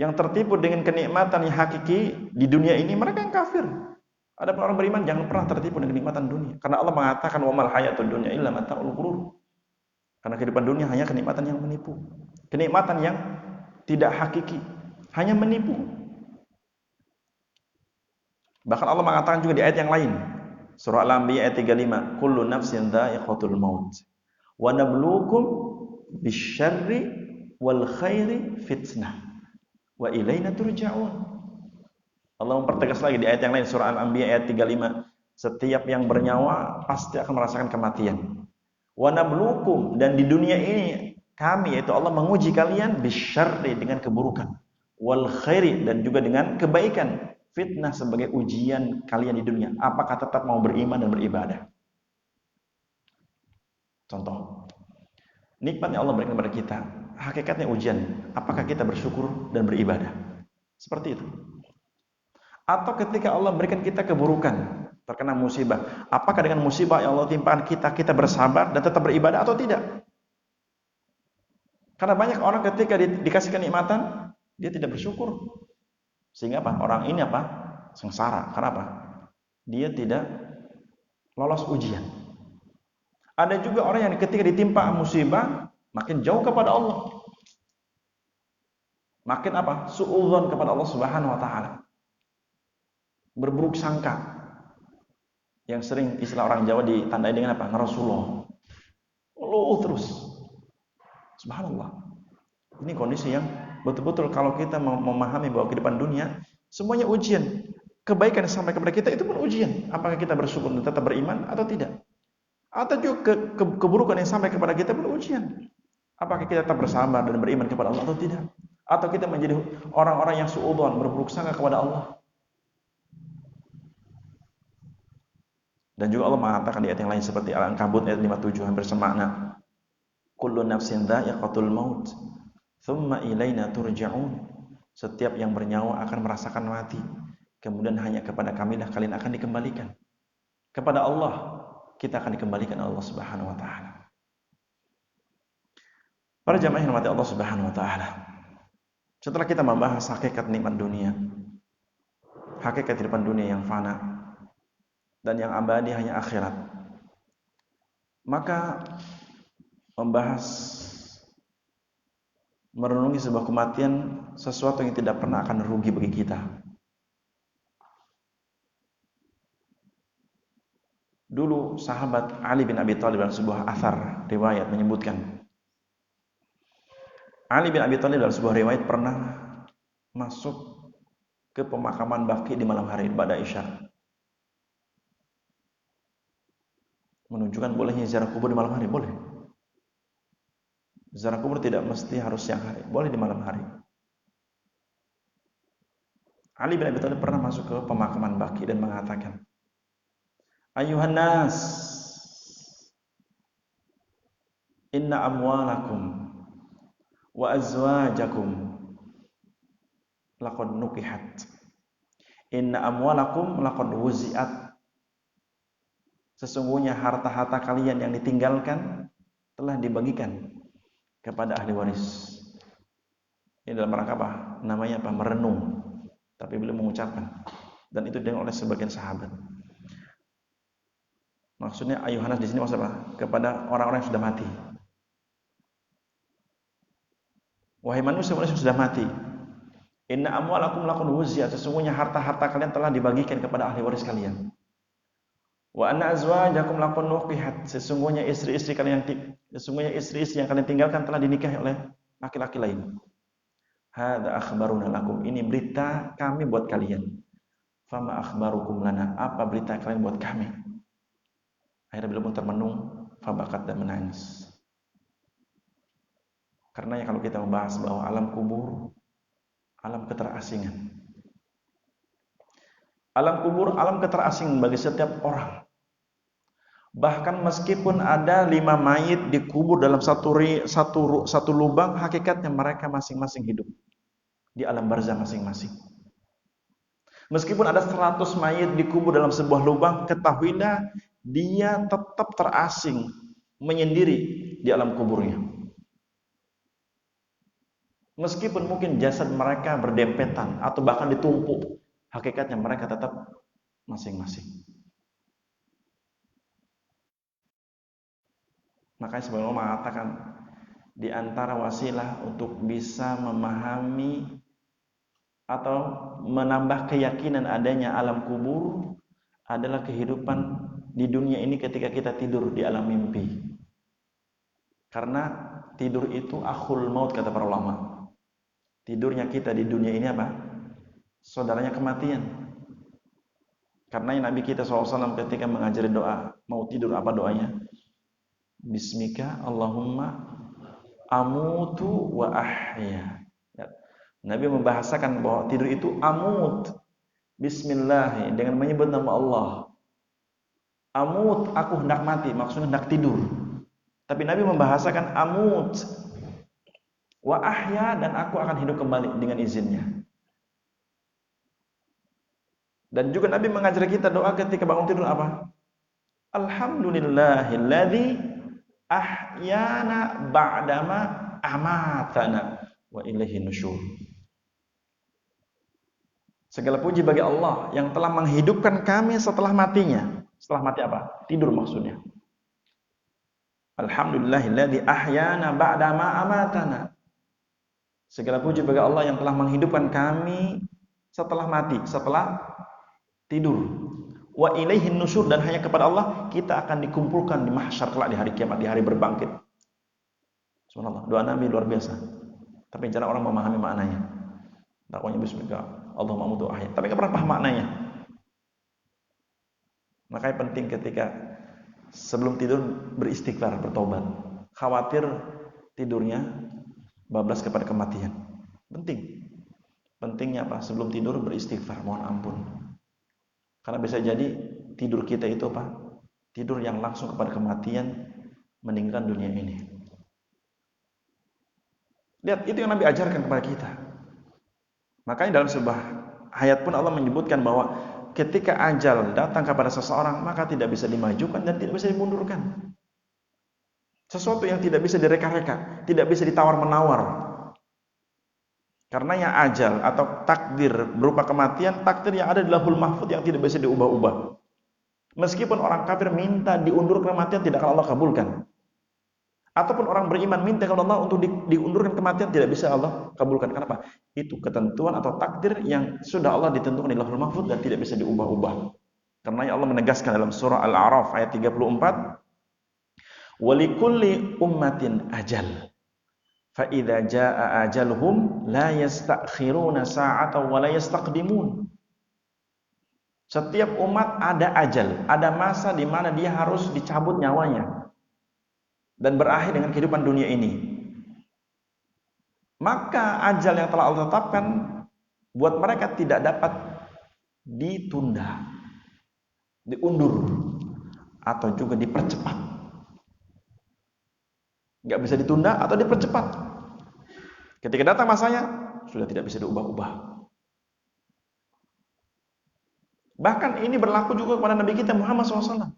Yang tertipu dengan kenikmatan yang hakiki di dunia ini, mereka yang kafir. Ada orang beriman jangan pernah tertipu dengan kenikmatan dunia. Karena Allah mengatakan wa mal hayatud dunya illa mata'ul ghurur. Karena kehidupan dunia hanya kenikmatan yang menipu. Kenikmatan yang tidak hakiki, hanya menipu. Bahkan Allah mengatakan juga di ayat yang lain, surah Al-Anbiya ayat 35, kullu nafsin dha'iqatul maut wa nabluukum bisyarri wal khairi fitnah wa ilaina turja'un. Allah mempertegas lagi di ayat yang lain, surah Al-Anbiya ayat 35, setiap yang bernyawa pasti akan merasakan kematian. Wa nabluukum, dan di dunia ini kami, yaitu Allah, menguji kalian bisyarri, dengan keburukan, wal khairi, dan juga dengan kebaikan, fitnah, sebagai ujian kalian di dunia. Apakah tetap mau beriman dan beribadah? Contoh, nikmat yang Allah berikan kepada kita, hakikatnya ujian. Apakah kita bersyukur dan beribadah? Seperti itu. Atau ketika Allah berikan kita keburukan, terkena musibah, apakah dengan musibah yang Allah timpakan kita bersabar dan tetap beribadah atau tidak? Karena banyak orang ketika dikasih kenikmatan, dia tidak bersyukur. Sehingga apa? Orang ini apa? Sengsara. Karena apa? Dia tidak lolos ujian. Ada juga orang yang ketika ditimpa musibah, makin jauh kepada Allah. Makin apa? Suudzon kepada Allah Subhanahu wa taala. Berburuk sangka. Yang sering istilah orang Jawa ditandai dengan apa? Ngerosulullah. Terus. Subhanallah. Ini kondisi yang betul-betul kalau kita memahami bahwa kehidupan dunia semuanya ujian. Kebaikan yang sampai kepada kita itu pun ujian. Apakah kita bersyukur dan tetap beriman atau tidak? Atau juga keburukan yang sampai kepada kita pun ujian. Apakah kita tetap bersabar dan beriman kepada Allah atau tidak? Atau kita menjadi orang-orang yang suudzon, berburuk sangka kepada Allah? Dan juga Allah mengatakan di ayat yang lain seperti Al-Ankabut ayat 57 hampir semakna. Kullu nafsin dha'iqatul maut, tsumma ilaina turja'un. Setiap yang bernyawa akan merasakan mati, kemudian hanya kepada kamilah kalian akan dikembalikan. Kepada Allah kita akan dikembalikan Allah Subhanahu wa taala. Para jamaah yang dirahmati Allah Subhanahu wa taala. Setelah kita membahas hakikat nikmat dunia, hakikat kehidupan dunia yang fana dan yang abadi hanya akhirat, maka membahas merenungi sebuah kematian sesuatu yang tidak pernah akan rugi bagi kita. Dulu sahabat Ali bin Abi Thalib dalam sebuah athar riwayat menyebutkan, Ali bin Abi Thalib dalam sebuah riwayat pernah masuk ke pemakaman Baqi di malam hari pada Isya. Menunjukkan bolehnya ziarah kubur di malam hari, boleh. Ziarah kubur tidak mesti harus siang hari, boleh di malam hari. Ali bin Abi Thalib pernah masuk ke pemakaman Baqi dan mengatakan, Ayuhan nas, inna amwalakum wa azwajakum laqad nukihat. Inna amwalakum laqad wuzi'at. Sesungguhnya harta-harta kalian yang ditinggalkan telah dibagikan kepada ahli waris. Ini dalam rangka apa? Namanya apa? Merenung. Tapi beliau mengucapkan. Dan itu didengar oleh sebagian sahabat. Maksudnya ayuhanas di sini maksud apa? Kepada orang-orang yang sudah mati. Wahai manusia yang sudah mati. Inna amwalakum laqad wuzi'at. Sesungguhnya harta-harta kalian telah dibagikan kepada ahli waris kalian. Wa anna azwajakum laqad nukihat. Sesungguhnya istri-istri yang kalian tinggalkan telah dinikahi oleh laki-laki lain. Hadza akhbaruna lakum. Ini berita kami buat kalian. Fama akhbarukum lana. Apa berita kalian buat kami? Akhirnya beliau pun termenung, fabakat dan menangis. Karena kalau kita membahas bahwa alam kubur, alam keterasingan. Alam kubur, alam keterasingan bagi setiap orang. Bahkan meskipun ada 5 mayit dikubur dalam satu lubang, hakikatnya mereka masing-masing hidup di alam barzah masing-masing. Meskipun ada 100 mayit dikubur dalam sebuah lubang, ketahuilah dia tetap terasing, menyendiri di alam kuburnya. Meskipun mungkin jasad mereka berdempetan atau bahkan ditumpuk, hakikatnya mereka tetap masing-masing. Makanya sebelum mengatakan di antara wasilah untuk bisa memahami atau menambah keyakinan adanya alam kubur adalah kehidupan di dunia ini ketika kita tidur di alam mimpi. Karena tidur itu akhul maut kata para ulama. Tidurnya kita di dunia ini apa? Saudaranya kematian. Karena Nabi kita SAW ketika mengajari doa, mau tidur apa doanya? Bismika Allahumma amutu wa ahya. Nabi membahasakan bahwa tidur itu amut. Bismillah, dengan menyebut nama Allah. Amut, aku hendak mati, maksudnya hendak tidur. Tapi Nabi membahasakan amut wa ahya, dan aku akan hidup kembali dengan izinnya. Dan juga Nabi mengajar kita doa ketika bangun tidur apa? Alhamdulillahilladzi ahyana ba'dama amatana wa ilaihi nusyur. Segala puji bagi Allah yang telah menghidupkan kami setelah matinya. Setelah mati apa? Tidur maksudnya. Alhamdulillahilladzi ahyana ba'dama amatana. Segala puji bagi Allah yang telah menghidupkan kami setelah mati, setelah tidur. Wa ilaihin nusyur, dan hanya kepada Allah kita akan dikumpulkan di mahsyar kelak di hari kiamat, di hari berbangkit. Subhanallah, doa Nabi luar biasa. Tapi jarang orang memahami maknanya. Dakwanya bismillah, Allahumma amutu ahya. Tapi enggak pernah paham maknanya. Makanya penting ketika sebelum tidur beristighfar, bertobat. Khawatir tidurnya bablas kepada kematian. Penting. Pentingnya apa? Sebelum tidur beristighfar, mohon ampun. Karena bisa jadi tidur kita itu apa? Tidur yang langsung kepada kematian, meninggalkan dunia ini. Lihat, itu yang Nabi ajarkan kepada kita. Makanya dalam sebuah ayat pun Allah menyebutkan bahwa ketika ajal datang kepada seseorang, maka tidak bisa dimajukan dan tidak bisa dimundurkan. Sesuatu yang tidak bisa direka-reka, tidak bisa ditawar-menawar. Karena yang ajal atau takdir berupa kematian, takdir yang ada di Lauhul Mahfuz yang tidak bisa diubah-ubah. Meskipun orang kafir minta diundur kematian, tidak akan Allah kabulkan. Ataupun orang beriman minta kepada Allah untuk diundurkan kematian, tidak bisa Allah kabulkan. Kenapa? Itu ketentuan atau takdir yang sudah Allah ditentukan di Lauhul Mahfuz dan tidak bisa diubah-ubah. Karena Allah menegaskan dalam surah Al-A'raf ayat 34, "Walikulli ummatin ajal. Fa idza jaa ajaluhum la yastakhiruna sa'atan wa la yastaqdimun." Setiap umat ada ajal, ada masa di mana dia harus dicabut nyawanya dan berakhir dengan kehidupan dunia ini. Maka ajal yang telah Allah tetapkan buat mereka tidak dapat ditunda, diundur, atau juga dipercepat. Enggak bisa ditunda atau dipercepat. Ketika datang masanya, sudah tidak bisa diubah-ubah. Bahkan ini berlaku juga kepada Nabi kita Muhammad SAW.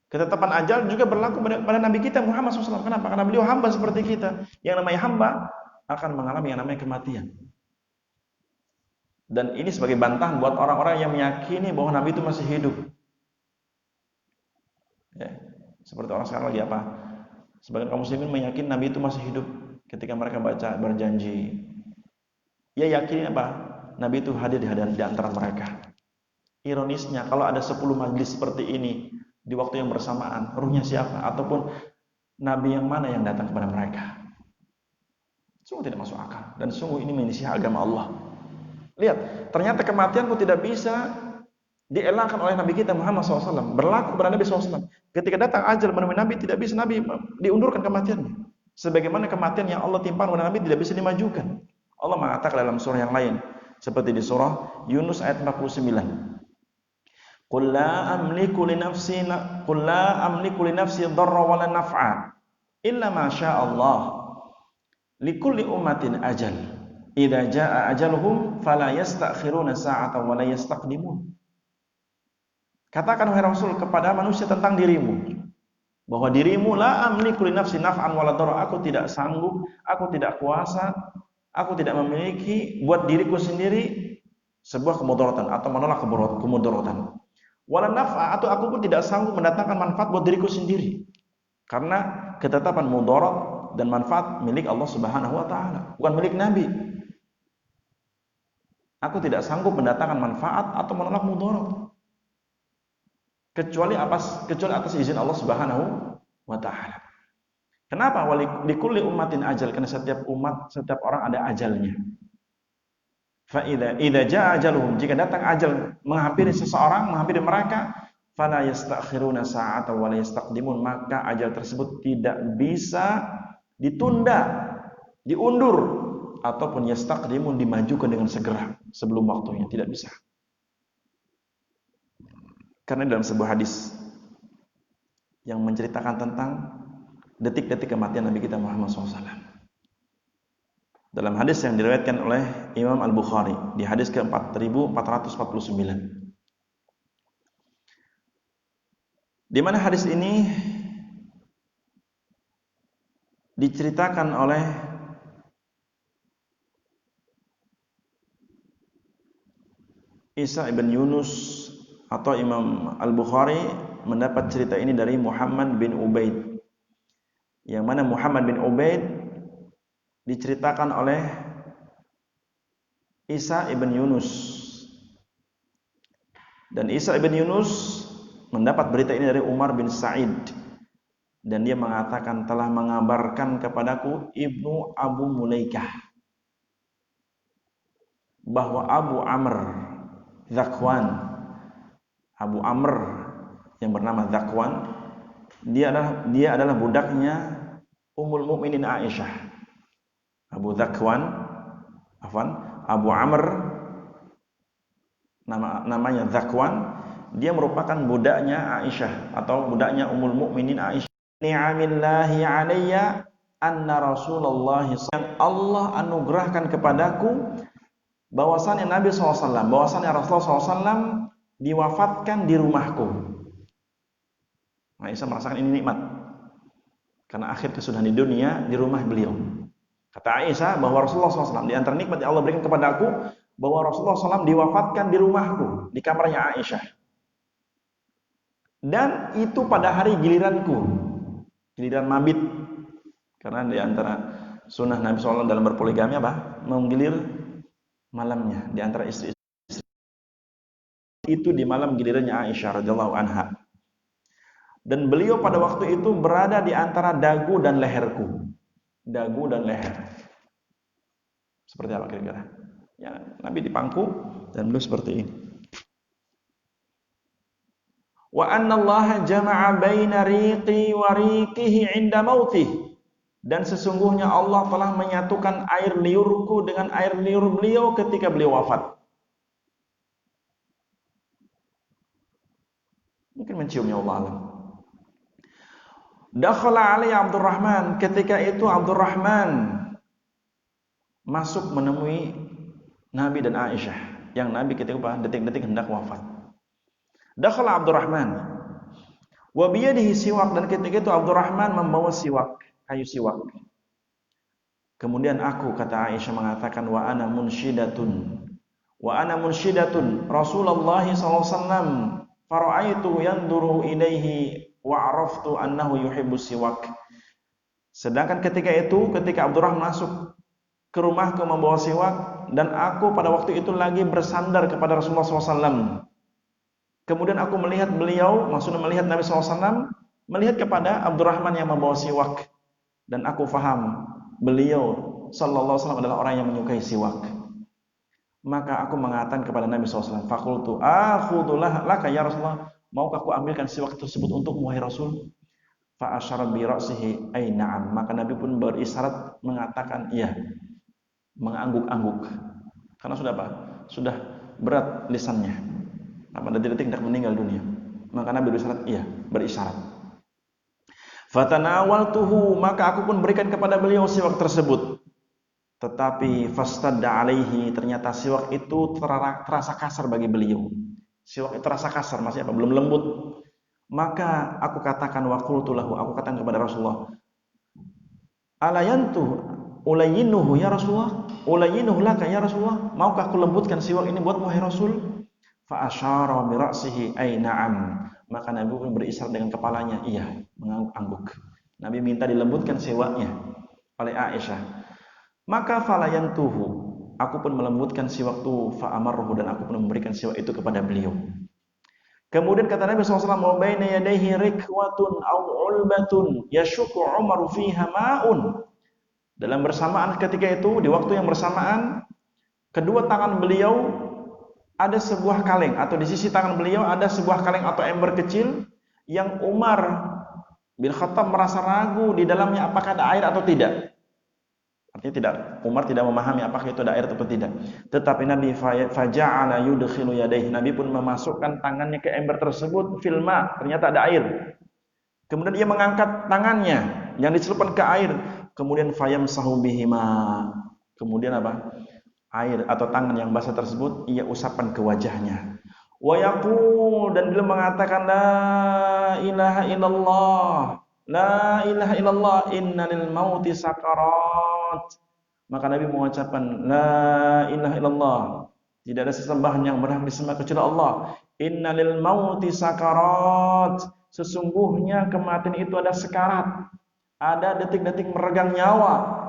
Ketetapan ajal juga berlaku pada Nabi kita Muhammad SAW. Kenapa? Karena beliau hamba seperti kita. Yang namanya hamba akan mengalami yang namanya kematian. Dan ini sebagai bantahan buat orang-orang yang meyakini bahwa Nabi itu masih hidup. Ya, seperti orang sekarang lagi apa? Sebagian kaum muslimin meyakini Nabi itu masih hidup ketika mereka baca berjanji. Ya yakin apa? Nabi itu hadir di antara mereka. Ironisnya kalau ada 10 majlis seperti ini di waktu yang bersamaan, ruhnya siapa? Ataupun Nabi yang mana yang datang kepada mereka? Sungguh tidak masuk akal. Dan sungguh ini menyisih agama Allah. Lihat, ternyata kematian pun tidak bisa dielakkan oleh Nabi kita Muhammad SAW. Berlaku kepada Nabi SAW. Ketika datang ajal menemui Nabi, tidak bisa Nabi diundurkan kematiannya. Sebagaimana kematian yang Allah timpakan kepada Nabi tidak bisa dimajukan. Allah mengatakan dalam surah yang lain, seperti di surah Yunus ayat 49. Qul la amliku li nafsi dharra wa la naf'a illa ma syaa Allah. Likulli ummatin ajal. Idza jaa ajaluhum fala yastakhiruna sa'atan wa la yastaqdimun. Katakan wahai Rasul kepada manusia tentang dirimu, bahwa dirimu la amliku li nafsi naf'an wala dharra, aku tidak sanggup, aku tidak kuasa, aku tidak memiliki buat diriku sendiri sebuah kemudaratan atau menolak kemudaratan. Wala naf'a, atau aku pun tidak sanggup mendatangkan manfaat buat diriku sendiri. Karena ketetapan mudarat dan manfaat milik Allah Subhanahu wa taala, bukan milik Nabi. Aku tidak sanggup mendatangkan manfaat atau menolak mudarat. Kecuali atas izin Allah Subhanahu wa taala. Kenapa? Likulli ummatin ajal, karena setiap umat, setiap orang ada ajalnya. Fa idza jaa ajaluhum, jika datang ajal menghampiri seseorang, menghampiri mereka, fala yastakhiruna sa'atan wa la yastaqdimun, maka ajal tersebut tidak bisa ditunda, diundur, ataupun yastaqdimun, dimajukan dengan segera sebelum waktunya, tidak bisa. Karena dalam sebuah hadis yang menceritakan tentang detik-detik kematian Nabi kita Muhammad SAW. Dalam hadis yang diriwayatkan oleh Imam Al-Bukhari di hadis ke-4449. Di mana hadis ini diceritakan oleh Isa ibn Yunus, atau Imam Al-Bukhari mendapat cerita ini dari Muhammad bin Ubaid, yang mana Muhammad bin Ubaid diceritakan oleh Isa ibn Yunus, dan Isa ibn Yunus mendapat berita ini dari Umar bin Sa'id, dan dia mengatakan telah mengabarkan kepadaku Ibnu Abu Mulaikah bahwa Abu Amr Zakwan, Abu Amr yang bernama Zakwan, dia adalah budaknya Ummul Mukminin Aisyah. Abu Amr namanya Zakwan, dia merupakan budaknya Aisyah atau budaknya Ummul Mukminin Aisyah. Ni'amillahi alayya anna Rasulullah, yang Allah anugerahkan kepadaku bahwasannya Nabi SAW, bahwasannya Rasulullah SAW diwafatkan di rumahku. Aisyah merasakan ini nikmat, karena akhir kesudahan di dunia di rumah beliau. Kata Aisyah bahwa Rasulullah SAW, di antara nikmat yang Allah berikan kepada aku, bahwa Rasulullah SAW diwafatkan di rumahku, di kamarnya Aisyah. Dan itu pada hari giliranku, giliran mabit. Karena di antara sunnah Nabi SAW dalam berpoligami apa? Menggilir malamnya di antara istri-istri. Itu di malam gilirannya Aisyah radhiyallahu anha. Dan beliau pada waktu itu berada di antara dagu dan leherku. Dagu dan leher. Seperti apa kira-kira? Ya, Nabi dipangku dan beliau seperti ini. Wa anna Allah jama'a baina riqi wa riqihi 'inda mautih. Dan sesungguhnya Allah telah menyatukan air liurku dengan air liur beliau ketika beliau wafat. Mungkin menciumnya, Allah alam. Dakhala alaihi Abdurrahman, ketika itu Abdurrahman masuk menemui Nabi dan Aisyah, yang Nabi ketika detik-detik hendak wafat. Dakhala Abdurrahman wa biyadihi siwak, dan ketika itu Abdurrahman membawa siwak, kayu siwak. Kemudian aku, kata Aisyah, mengatakan wa ana munsyidatun Rasulullah SAW, fara'aitu yanduru ilaihi wa araftu annahu yuhibbu siwak. Sedangkan ketika Abdurrahman masuk ke rumahku membawa siwak, dan aku pada waktu itu lagi bersandar kepada Rasulullah SAW. Kemudian aku melihat beliau, maksudnya melihat Nabi SAW, melihat kepada Abdurrahman yang membawa siwak, dan aku faham beliau sallallahu alaihi wasallam adalah orang yang menyukai siwak. Maka aku mengatakan kepada Nabi SAW, faqultu akhudhu laka ya Rasulullah, maukah aku ambilkan siwak tersebut untukmu wahai Rasul? Fa asyara bi ra'sihi ay na'am. Maka Nabi pun berisyarat mengatakan iya, mengangguk-angguk. Karena sudah apa? Sudah berat lisannya. Apa detik-detik hendak meninggal dunia. Maka Nabi berisyarat iya, berisyarat. Fatanawaltuhu, maka aku pun berikan kepada beliau siwak tersebut. Tetapi fastadda alaihi, ternyata siwak itu terasa kasar bagi beliau. Siwak itu terasa kasar, maksudnya apa? Belum lembut. Maka aku katakan wa qultu lahu, aku katakan kepada Rasulullah, alayantu ulayinuhu ya Rasulullah, ulayinuhu laka ya Rasulullah, maukah aku lembutkan siwak ini buatmu hai Rasul? Fa asyara bi ra'sihi ay na'am. Maka Nabi pun berisyarat dengan kepalanya, iya, mengangguk-angguk. Nabi minta dilembutkan siwaknya oleh Aisyah. Maka falayantuhu, aku pun melembutkan siwak itu, fa amarruhu, dan aku pun memberikan siwak itu kepada beliau. Kemudian kata Nabi SAW, wa baina yadayhi rikwatun aw ulbatun yashuku Umaru fiha ma'un. Dalam bersamaan ketika itu, di waktu yang bersamaan, kedua tangan beliau ada sebuah kaleng, atau di sisi tangan beliau ada sebuah kaleng atau ember kecil yang Umar bin Khattab merasa ragu di dalamnya apakah ada air atau tidak. Artinya tidak, Umar tidak memahami apakah itu ada air atau tidak. Tetapi Nabi faja'ala yudkhilu yadayhi, Nabi pun memasukkan tangannya ke ember tersebut, filma, ternyata ada air. Kemudian dia mengangkat tangannya yang dicelupkan ke air, kemudian fayamsahu bihima. Kemudian apa? Air atau tangan yang basah tersebut ia usapkan ke wajahnya. Wa yaqul, dan beliau mengatakan la ilaha illallah. La ilaha illallah, innalil mauti sakarat. Maka Nabi mengucapkan la ilaha illallah, tidak ada sesembahan yang berhak disembah kecuali Allah. Innalil mauti sakarat, sesungguhnya kematian itu ada sekarat, ada detik-detik meregang nyawa.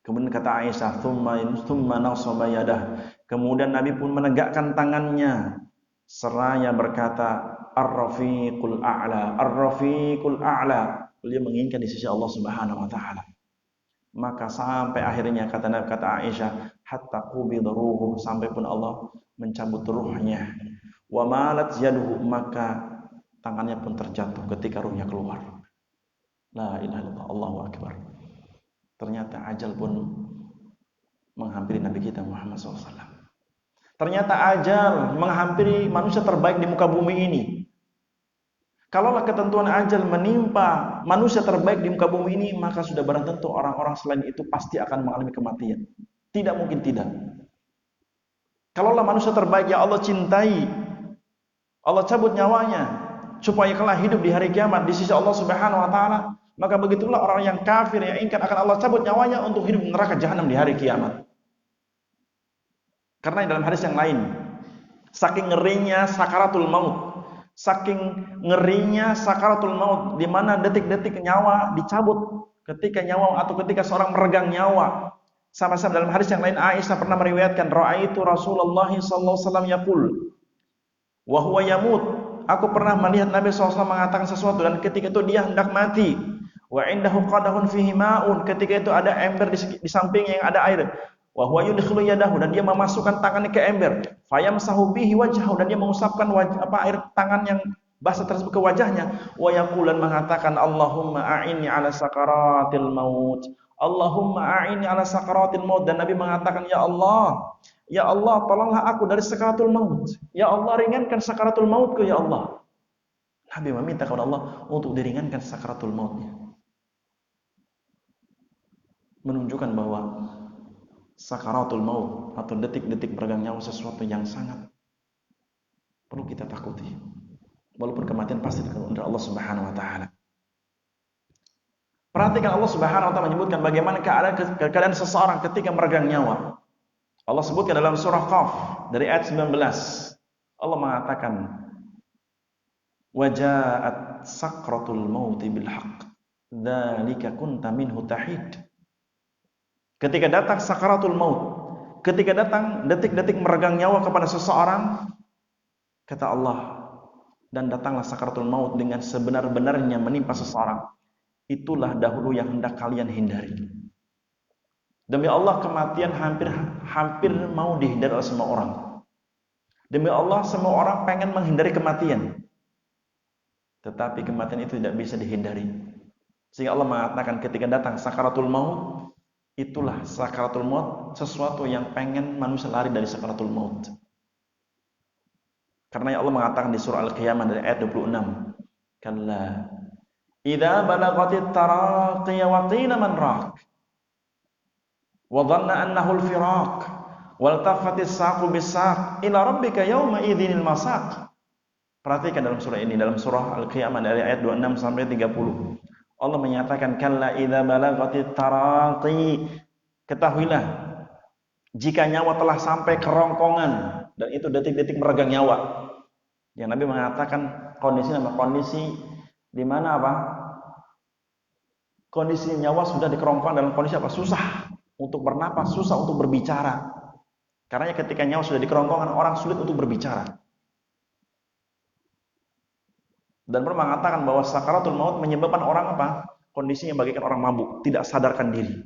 Kemudian kata Aisyah, thumma nasaba yadah. Kemudian Nabi pun menegakkan tangannya seraya berkata, Ar-Rafiqul A'la, Ar-Rafiqul A'la. Beliau menginginkan di sisi Allah Subhanahu wa taala. Maka sampai akhirnya kata Aisyah, hatta qubida ruhuh, sampai pun Allah mencabut ruhnya. Wa malat yaduhu, maka tangannya pun terjatuh ketika ruhnya keluar. La ilaha illallah, Allahu akbar. Ternyata ajal pun menghampiri Nabi kita Muhammad SAW. Ternyata ajal menghampiri manusia terbaik di muka bumi ini. Kalaulah ketentuan ajal menimpa manusia terbaik di muka bumi ini, maka sudah barang tentu orang-orang selain itu pasti akan mengalami kematian. Tidak mungkin tidak. Kalaulah manusia terbaik yang Allah cintai, Allah cabut nyawanya supaya kelak hidup di hari kiamat di sisi Allah Subhanahu wa taala, maka begitulah orang yang kafir yang ingkar akan Allah cabut nyawanya untuk hidup di neraka jahanam di hari kiamat. Karena dalam hadis yang lain, saking ngerinya sakaratul maut, saking ngerinya sakaratul maut, di mana detik-detik nyawa dicabut ketika nyawa atau ketika seorang meregang nyawa. Sama-sama dalam hadis yang lain, Aisyah pernah meriwayatkan, ra'aitu Rasulullah sallallahu alaihi wasallam yaqul wa huwa yamut. Aku pernah melihat Nabi SAW mengatakan sesuatu, dan ketika itu dia hendak mati. Wa indahu qadahun fihi ma'un, ketika itu ada ember di sampingnya yang ada air. Wa huwa yudkhilu yadahu, dan dia memasukkan tangannya ke ember. Fayamsahu bihi wajhahu, dan dia mengusapkan air tangan yang basah tersebut ke wajahnya. Wa yaqulan, mengatakan, Allahumma a'inni ala sakaratil maut. Allahumma a'inni ala sakaratil maut. Dan Nabi mengatakan, ya Allah, tolonglah aku dari sakaratul maut. Ya Allah, ringankan sakaratul mautku, ya Allah. Nabi meminta kepada Allah untuk diringankan sakaratul mautnya. Menunjukkan bahwa sakaratul maut atau detik-detik meregang nyawa sesuatu yang sangat perlu kita takuti. Walaupun kematian pasti dari Allah Subhanahu wa taala. Perhatikan Allah Subhanahu wa taala menyebutkan bagaimana keadaan seseorang ketika meregang nyawa. Allah sebutkan dalam surah Qaf dari ayat 19. Allah mengatakan, "Waja'at sakratul mauti bil haqq, dzalika kunta minhu tahid." Ketika datang sakaratul maut, ketika datang detik-detik meregang nyawa kepada seseorang, kata Allah, dan datanglah sakaratul maut dengan sebenar-benarnya menimpa seseorang, itulah dahulu yang hendak kalian hindari. Demi Allah, kematian hampir mau dihindari oleh semua orang. Demi Allah, semua orang pengen menghindari kematian. tetapi kematian itu tidak bisa dihindari. Sehingga Allah mengatakan ketika datang sakaratul maut, itulah sakaratul maut, sesuatu yang pengen manusia lari dari sakaratul maut. Karena Allah mengatakan di surah Al-Qiyamah dari ayat 26, kalla idza balagatit taraqi wa qila man raq wa dhanna annahu al-firaq wal tafatis saqu bis-saq ila rabbika yawma idzinil masaq. Perhatikan dalam surah ini, dalam surah Al-Qiyamah dari ayat 26 sampai 30. Allah menyatakan kalla idza balagatit taraqi, ketahuilah jika nyawa telah sampai kerongkongan, dan itu detik-detik meregang nyawa. Yang Nabi mengatakan kondisi di mana apa? Kondisi nyawa sudah di kerongkongan dalam kondisi apa? Susah untuk bernapas, susah untuk berbicara. Karena ketika nyawa sudah di kerongkongan, orang sulit untuk berbicara. Dan pernah mengatakan bahwa sakaratul maut menyebabkan orang apa? Kondisinya bagaikan orang mabuk, tidak sadarkan diri.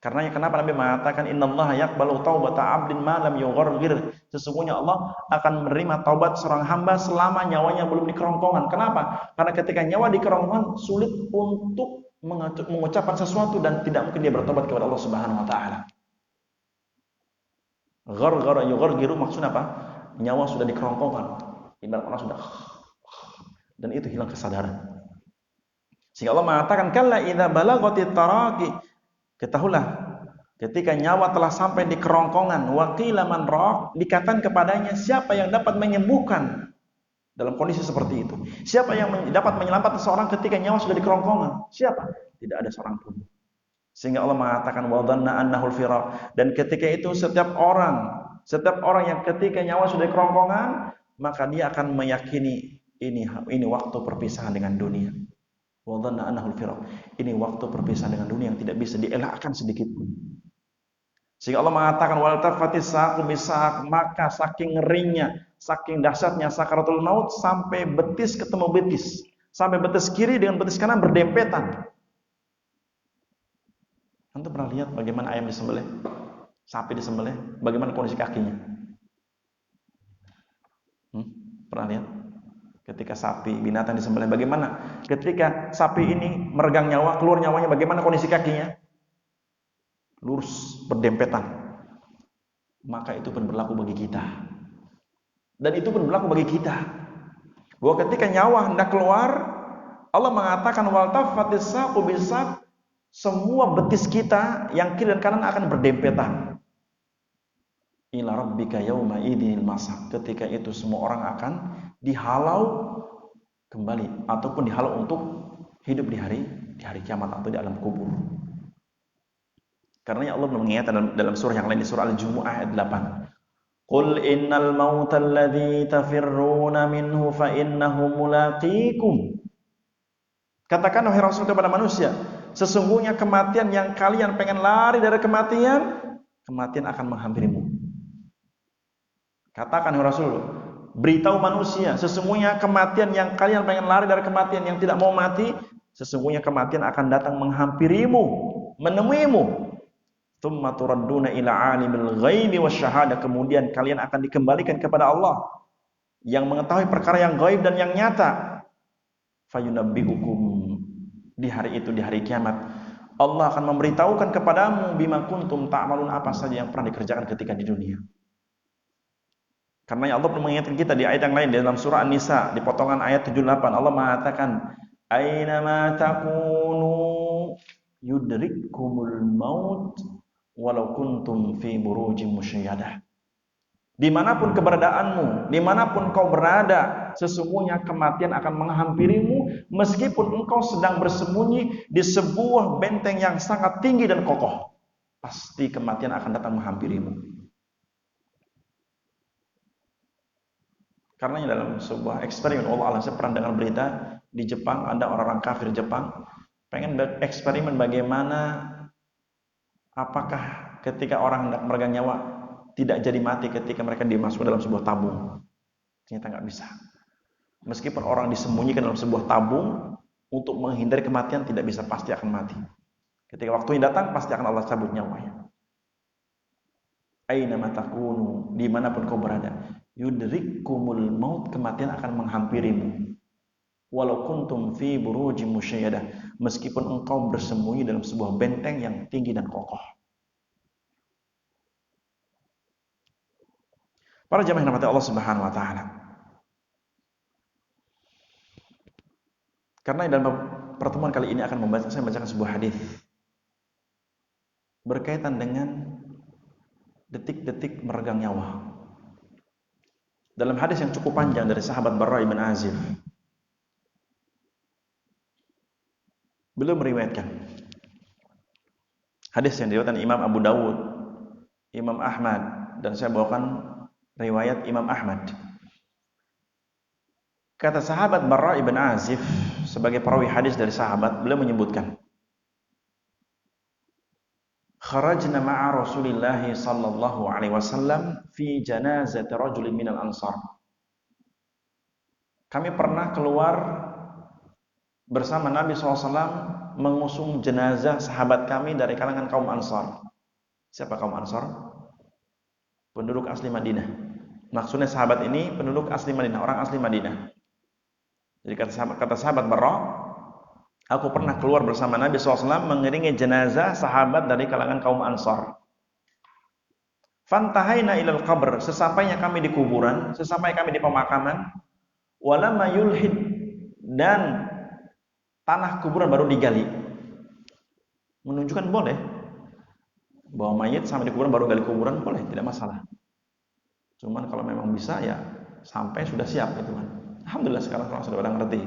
Karenanya kenapa Nabi mengatakan innallaha yaqbalu taubata 'abdin ma lam yughargir. Sesungguhnya Allah akan menerima taubat seorang hamba selama nyawanya belum di kerongkongan. Kenapa? Karena ketika nyawa di kerongkongan sulit untuk mengucapkan sesuatu dan tidak mungkin dia bertobat kepada Allah Subhanahu wa taala. Gharghara yughargiru maksudnya apa? Nyawa sudah di kerongkongan. Ibarat orang sudah, dan itu hilang kesadaran. Sehingga Allah mengatakan kalla idza balagatit taraqi, ketahuilah ketika nyawa telah sampai di kerongkongan, waqila man raq, dikatakan kepadanya siapa yang dapat menyembuhkan dalam kondisi seperti itu. Siapa yang dapat menyelamatkan seseorang ketika nyawa sudah di kerongkongan? Siapa? Tidak ada seorang pun. Sehingga Allah mengatakan wa dhanna annahu al-firaq, dan ketika itu setiap orang yang ketika nyawa sudah di kerongkongan, maka dia akan meyakini ini waktu perpisahan dengan dunia. Wa dhanna annahu al-firaq. Ini waktu perpisahan dengan dunia yang tidak bisa dielakkan sedikit pun. Sehingga Allah mengatakan wal tafatis saqu bisaq, maka saking ngerinya, saking dahsyatnya sakaratul maut sampai betis ketemu betis, sampai betis kiri dengan betis kanan berdempetan. Antum pernah lihat bagaimana ayam disembelih, sapi disembelih, bagaimana kondisi kakinya? Pernah lihat? Ketika sapi, binatang disembelih, bagaimana? Ketika sapi ini meregang nyawa, keluar nyawanya, bagaimana kondisi kakinya? Lurus, berdempetan. Maka itu pun berlaku bagi kita. Dan itu pun berlaku bagi kita. Bahwa ketika nyawa hendak keluar, Allah mengatakan wal tafatis saqu bisaq, semua betis kita yang kiri dan kanan akan berdempetan. Ila rabbika yauma idzinil masaq. Ketika itu semua orang akan dihalau kembali ataupun dihalau untuk hidup di hari kiamat atau di alam kubur. Karena Allah mengingatkan dalam surah yang lain, di surah Al-Jumu'ah ayat 8. Qul innal mauta alladzi tafirruna minhu fa innahu mulaqikum. Katakan wahai Rasul kepada manusia, sesungguhnya kematian yang kalian pengen lari dari kematian akan menghampirimu. Katakan wahai Rasul, beritahu manusia, sesungguhnya kematian yang kalian pengen lari dari kematian yang tidak mau mati, sesungguhnya kematian akan datang menghampirimu, menemuimu. Tsumma turadduna ila alimil ghaibi wasyahadah, kemudian kalian akan dikembalikan kepada Allah yang mengetahui perkara yang gaib dan yang nyata. Fayunabbi'ukum, di hari itu, di hari kiamat, Allah akan memberitahukan kepadamu bima kuntum ta'malun, apa saja yang pernah dikerjakan ketika di dunia. Karena Allah pernah mengingatkan kita di ayat yang lain, dalam surah An-Nisa di potongan ayat 78, Allah mengatakan aina ma takunu yudrikkumul maut walau kuntum fi burujim musyayadah. Dimanapun keberadaanmu, dimanapun kau berada, sesungguhnya kematian akan menghampirimu meskipun engkau sedang bersembunyi di sebuah benteng yang sangat tinggi dan kokoh. Pasti kematian akan datang menghampirimu. Karena dalam sebuah eksperimen, Allah saya pernah dengar berita di Jepang, ada orang-orang kafir Jepang pengen eksperimen bagaimana apakah ketika orang hendak meregang nyawa tidak jadi mati ketika mereka dimasukkan dalam sebuah tabung. Ternyata nggak bisa. Meskipun orang disembunyikan dalam sebuah tabung untuk menghindari kematian, tidak bisa, pasti akan mati. Ketika waktunya datang, pasti akan Allah cabut nyawanya. Aina ma takunu, dimanapun kau berada, yudrikkumul maut, kematian akan menghampirimu. walau kuntum fi burujim musyayadah, meskipun engkau bersembunyi dalam sebuah benteng yang tinggi dan kokoh. Para jamaah yang dirahmati Allah Subhanahu wa taala. Karena dalam pertemuan kali ini saya membacakan sebuah hadis berkaitan dengan detik-detik meregang nyawa. Dalam hadis yang cukup panjang dari sahabat Barra ibn Azib, beliau meriwayatkan hadis yang diriwayatkan Imam Abu Dawud, Imam Ahmad, dan saya bawakan riwayat Imam Ahmad. Kata sahabat Barra ibn Azib sebagai perawi hadis dari sahabat, beliau menyebutkan, kharajna ma'a Rasulillah sallallahu alaihi wasallam fi janazati rajulin minal ansar. Kami pernah keluar bersama Nabi SAW mengusung jenazah sahabat kami dari kalangan kaum Ansar. Siapa kaum Ansar? Penduduk asli Madinah. Maksudnya sahabat ini penduduk asli Madinah, orang asli Madinah. Jadi kata sahabat Barra, aku pernah keluar bersama Nabi SAW mengiringi jenazah sahabat dari kalangan kaum Ansar. Fantahaina ilal qabr, sesampainya kami di kuburan, sesampainya kami di pemakaman, walamma yulhid, dan tanah kuburan baru digali. Menunjukkan boleh bawa mayit sampai di kuburan baru gali kuburan, boleh, tidak masalah. Cuman kalau memang bisa ya sampai sudah siap gitu kan. Alhamdulillah sekarang orang sudah pada ngerti.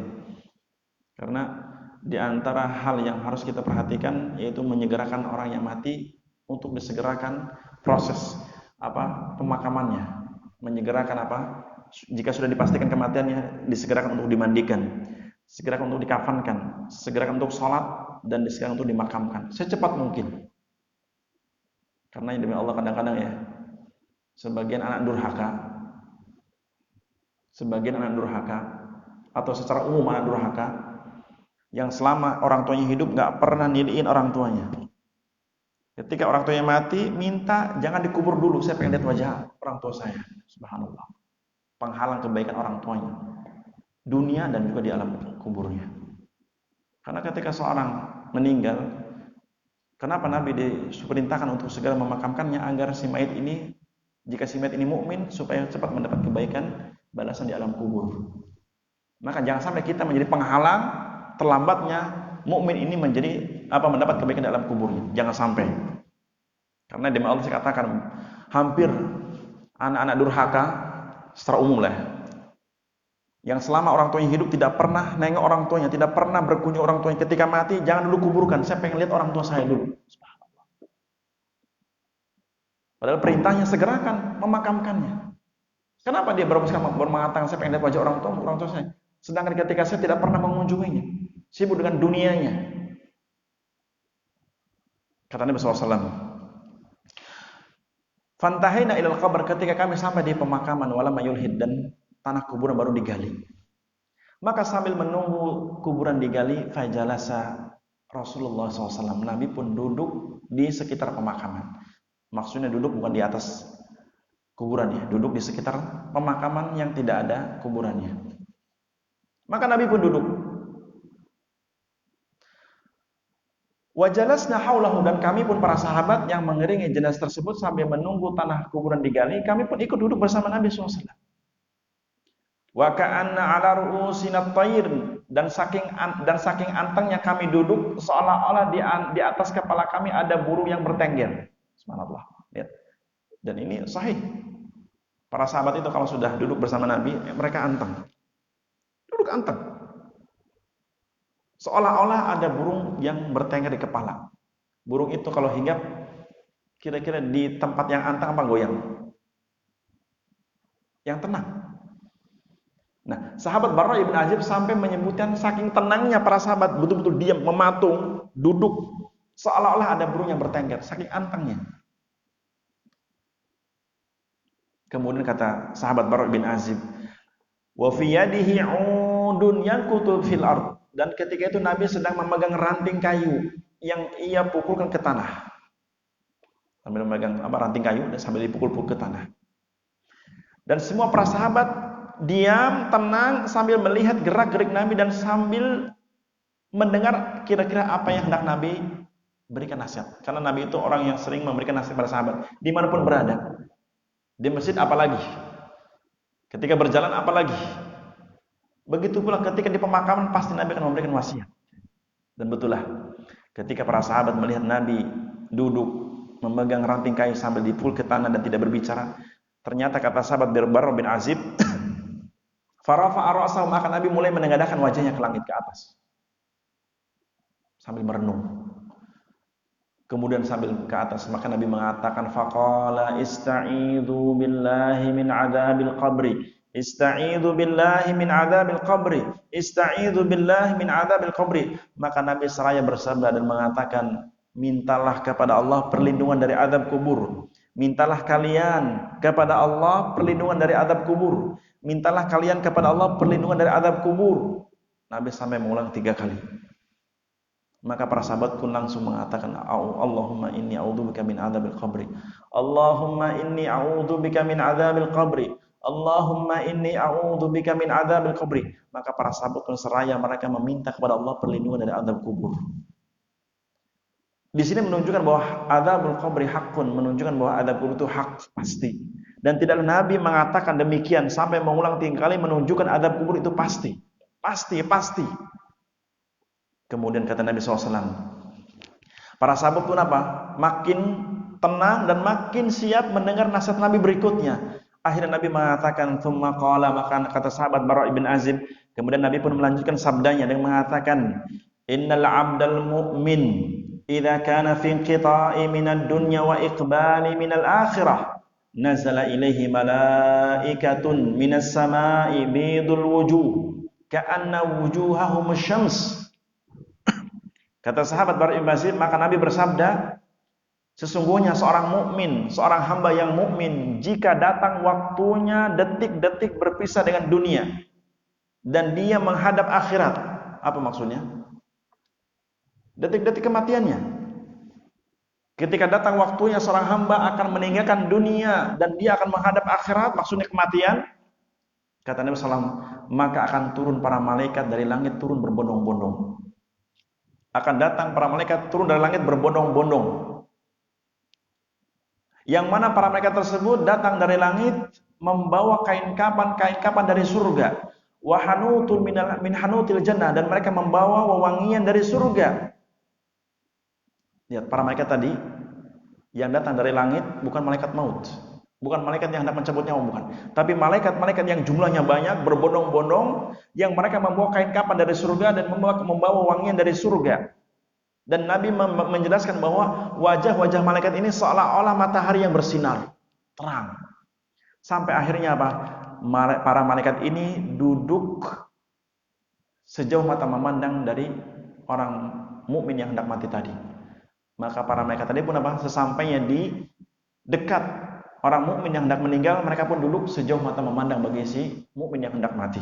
Karena di antara hal yang harus kita perhatikan yaitu menyegerakan orang yang mati untuk disegerakan proses pemakamannya. Menyegerakan jika sudah dipastikan kematiannya, disegerakan untuk dimandikan, segerakan untuk dikafankan, segerakan untuk sholat, dan disegerakan untuk dimakamkan secepat mungkin. Karena demi Allah kadang-kadang ya, sebagian anak durhaka atau secara umum anak durhaka yang selama orang tuanya hidup nggak pernah niliin orang tuanya. Ketika orang tuanya mati, minta jangan dikubur dulu, saya pengen lihat wajah orang tua saya. Subhanallah. Penghalang kebaikan orang tuanya, dunia dan juga di alam kuburnya. Karena ketika seorang meninggal, kenapa Nabi diperintahkan untuk segera memakamkannya agar si mayit ini, jika si mayit ini mukmin, supaya cepat mendapat kebaikan balasan di alam kubur. Maka jangan sampai kita menjadi penghalang terlambatnya mukmin ini mendapat kebaikan di alam kuburnya. Jangan sampai. Karena demi Allah saya katakan, hampir anak-anak durhaka secara umum lah, yang selama orang tuanya hidup tidak pernah nengok orang tuanya, tidak pernah berkunjung orang tuanya, ketika mati jangan dulu kuburkan, saya pengen lihat orang tua saya dulu. Padahal perintahnya segerakan memakamkannya. Kenapa dia baru mengatakan saya pengen lihat wajah orang tua saya, sedangkan ketika saya tidak pernah mengunjunginya, sibuk dengan dunianya. Kata Nabi SAW, fantahaina ilal qabr, ketika kami sampai di pemakaman, walamma yulhid, dan tanah kuburan baru digali. Maka sambil menunggu kuburan digali, fajalasa Rasulullah SAW, Nabi pun duduk di sekitar pemakaman. Maksudnya duduk bukan di atas kuburannya, duduk di sekitar pemakaman yang tidak ada kuburannya. Maka Nabi pun duduk. Wajalasna haulahu, dan kami pun para sahabat yang mengiringi jenazah tersebut sambil menunggu tanah kuburan digali, kami pun ikut duduk bersama Nabi SAW. Wa ka'anna 'ala ru'usina at-tayr, dan saking antengnya kami duduk seolah-olah di atas kepala kami ada burung yang bertengger. Subhanallah. Lihat. Dan ini sahih. Para sahabat itu kalau sudah duduk bersama Nabi, mereka anteng. Duduk anteng. Seolah-olah ada burung yang bertengger di kepala. Burung itu kalau hinggap, kira-kira di tempat yang anteng apa goyang? Yang tenang. Nah, sahabat Barra ibn Azib sampai menyebutkan saking tenangnya para sahabat, betul-betul diam, mematung, duduk, seolah-olah ada burung yang bertengger, saking antengnya. Kemudian kata sahabat Barra ibn Azib, wa fi yadihi 'udun yankutu fil ard, dan ketika itu Nabi sedang memegang ranting kayu yang ia pukulkan ke tanah. Sambil memegang ranting kayu dan sambil dipukul-pukul ke tanah. Dan semua para sahabat diam, tenang sambil melihat gerak-gerik Nabi dan sambil mendengar kira-kira apa yang hendak Nabi berikan nasihat. Karena Nabi itu orang yang sering memberikan nasihat pada sahabat, dimanapun berada. Di masjid apalagi, ketika berjalan apalagi. Begitu pula ketika di pemakaman pasti Nabi akan memberikan wasiat. Dan betullah, ketika para sahabat melihat Nabi duduk memegang ranting kayu sambil dipukul ke tanah dan tidak berbicara, ternyata kata sahabat Barra bin Azib, farafa'a ra'sahu, maka Nabi mulai menengadahkan wajahnya ke langit, ke atas, sambil merenung. Kemudian sambil ke atas, maka Nabi mengatakan, faqala ista'idhu billahi min adzabil qabri, ista'idhu billahi min adzabil qabri, ista'idhu billahi min adzabil qabri. Maka Nabi seraya bersabda dan mengatakan, mintalah kepada Allah perlindungan dari azab kubur. Mintalah kalian kepada Allah perlindungan dari azab kubur. Mintalah kalian kepada Allah perlindungan dari azab kubur. Nabi sampai mengulang 3 kali. Maka para sahabat pun langsung mengatakan, Allahumma inni a'udzubika min adzabil qabri. Allahumma inni a'udzubika min adzabil qabri. Allahumma inni a'udzubika min adzabil qabri. Maka para sahabat pun seraya mereka meminta kepada Allah perlindungan dari azab kubur. Di sini menunjukkan bahwa adzabul qabri hakun, menunjukkan bahwa azab kubur itu hak, pasti. Dan tidaklah Nabi mengatakan demikian sampai mengulang 3 kali menunjukkan azab kubur itu pasti. Pasti. Kemudian kata Nabi SAW, para sahabat pun apa? Makin tenang dan makin siap mendengar nasihat Nabi berikutnya. Akhirnya Nabi mengatakan, thumma qala, maka kata sahabat Barra bin Azib, kemudian Nabi pun melanjutkan sabdanya dengan mengatakan, innal abdal mu'min idza kana fi inqita'i minad dunya wa iqbali minal akhirah nazala ilaihi malaikatun minas sama'i bidul wujuh ka'anna wujuhahum syams. Kata sahabat Barra bin Azib, maka Nabi bersabda, sesungguhnya seorang mukmin, seorang hamba yang mukmin, jika datang waktunya detik-detik berpisah dengan dunia dan dia menghadap akhirat. Apa maksudnya? Detik-detik kematiannya. Ketika datang waktunya seorang hamba akan meninggalkan dunia dan dia akan menghadap akhirat, maksudnya kematian. Kata Nabi SAW, maka akan turun para malaikat dari langit, turun berbondong-bondong. Akan datang para malaikat turun dari langit berbondong-bondong. Yang mana para malaikat tersebut datang dari langit membawa kain kapan dari surga. Wa hanutul min hanutil jannah, dan mereka membawa wewangian dari surga. Lihat, para malaikat tadi yang datang dari langit bukan malaikat maut. Bukan malaikat yang hendak mencabut nyawa, bukan. Tapi malaikat-malaikat yang jumlahnya banyak, berbondong-bondong, yang mereka membawa kain kapan dari surga dan membawa wangian dari surga. Dan Nabi menjelaskan bahwa wajah-wajah malaikat ini seolah-olah matahari yang bersinar, terang. Sampai akhirnya apa? Para malaikat ini duduk sejauh mata memandang dari orang mukmin yang hendak mati tadi. Maka para malaikat tadi pun apa? Sesampainya di dekat orang mukmin yang hendak meninggal, mereka pun duduk sejauh mata memandang bagi si mukmin yang hendak mati.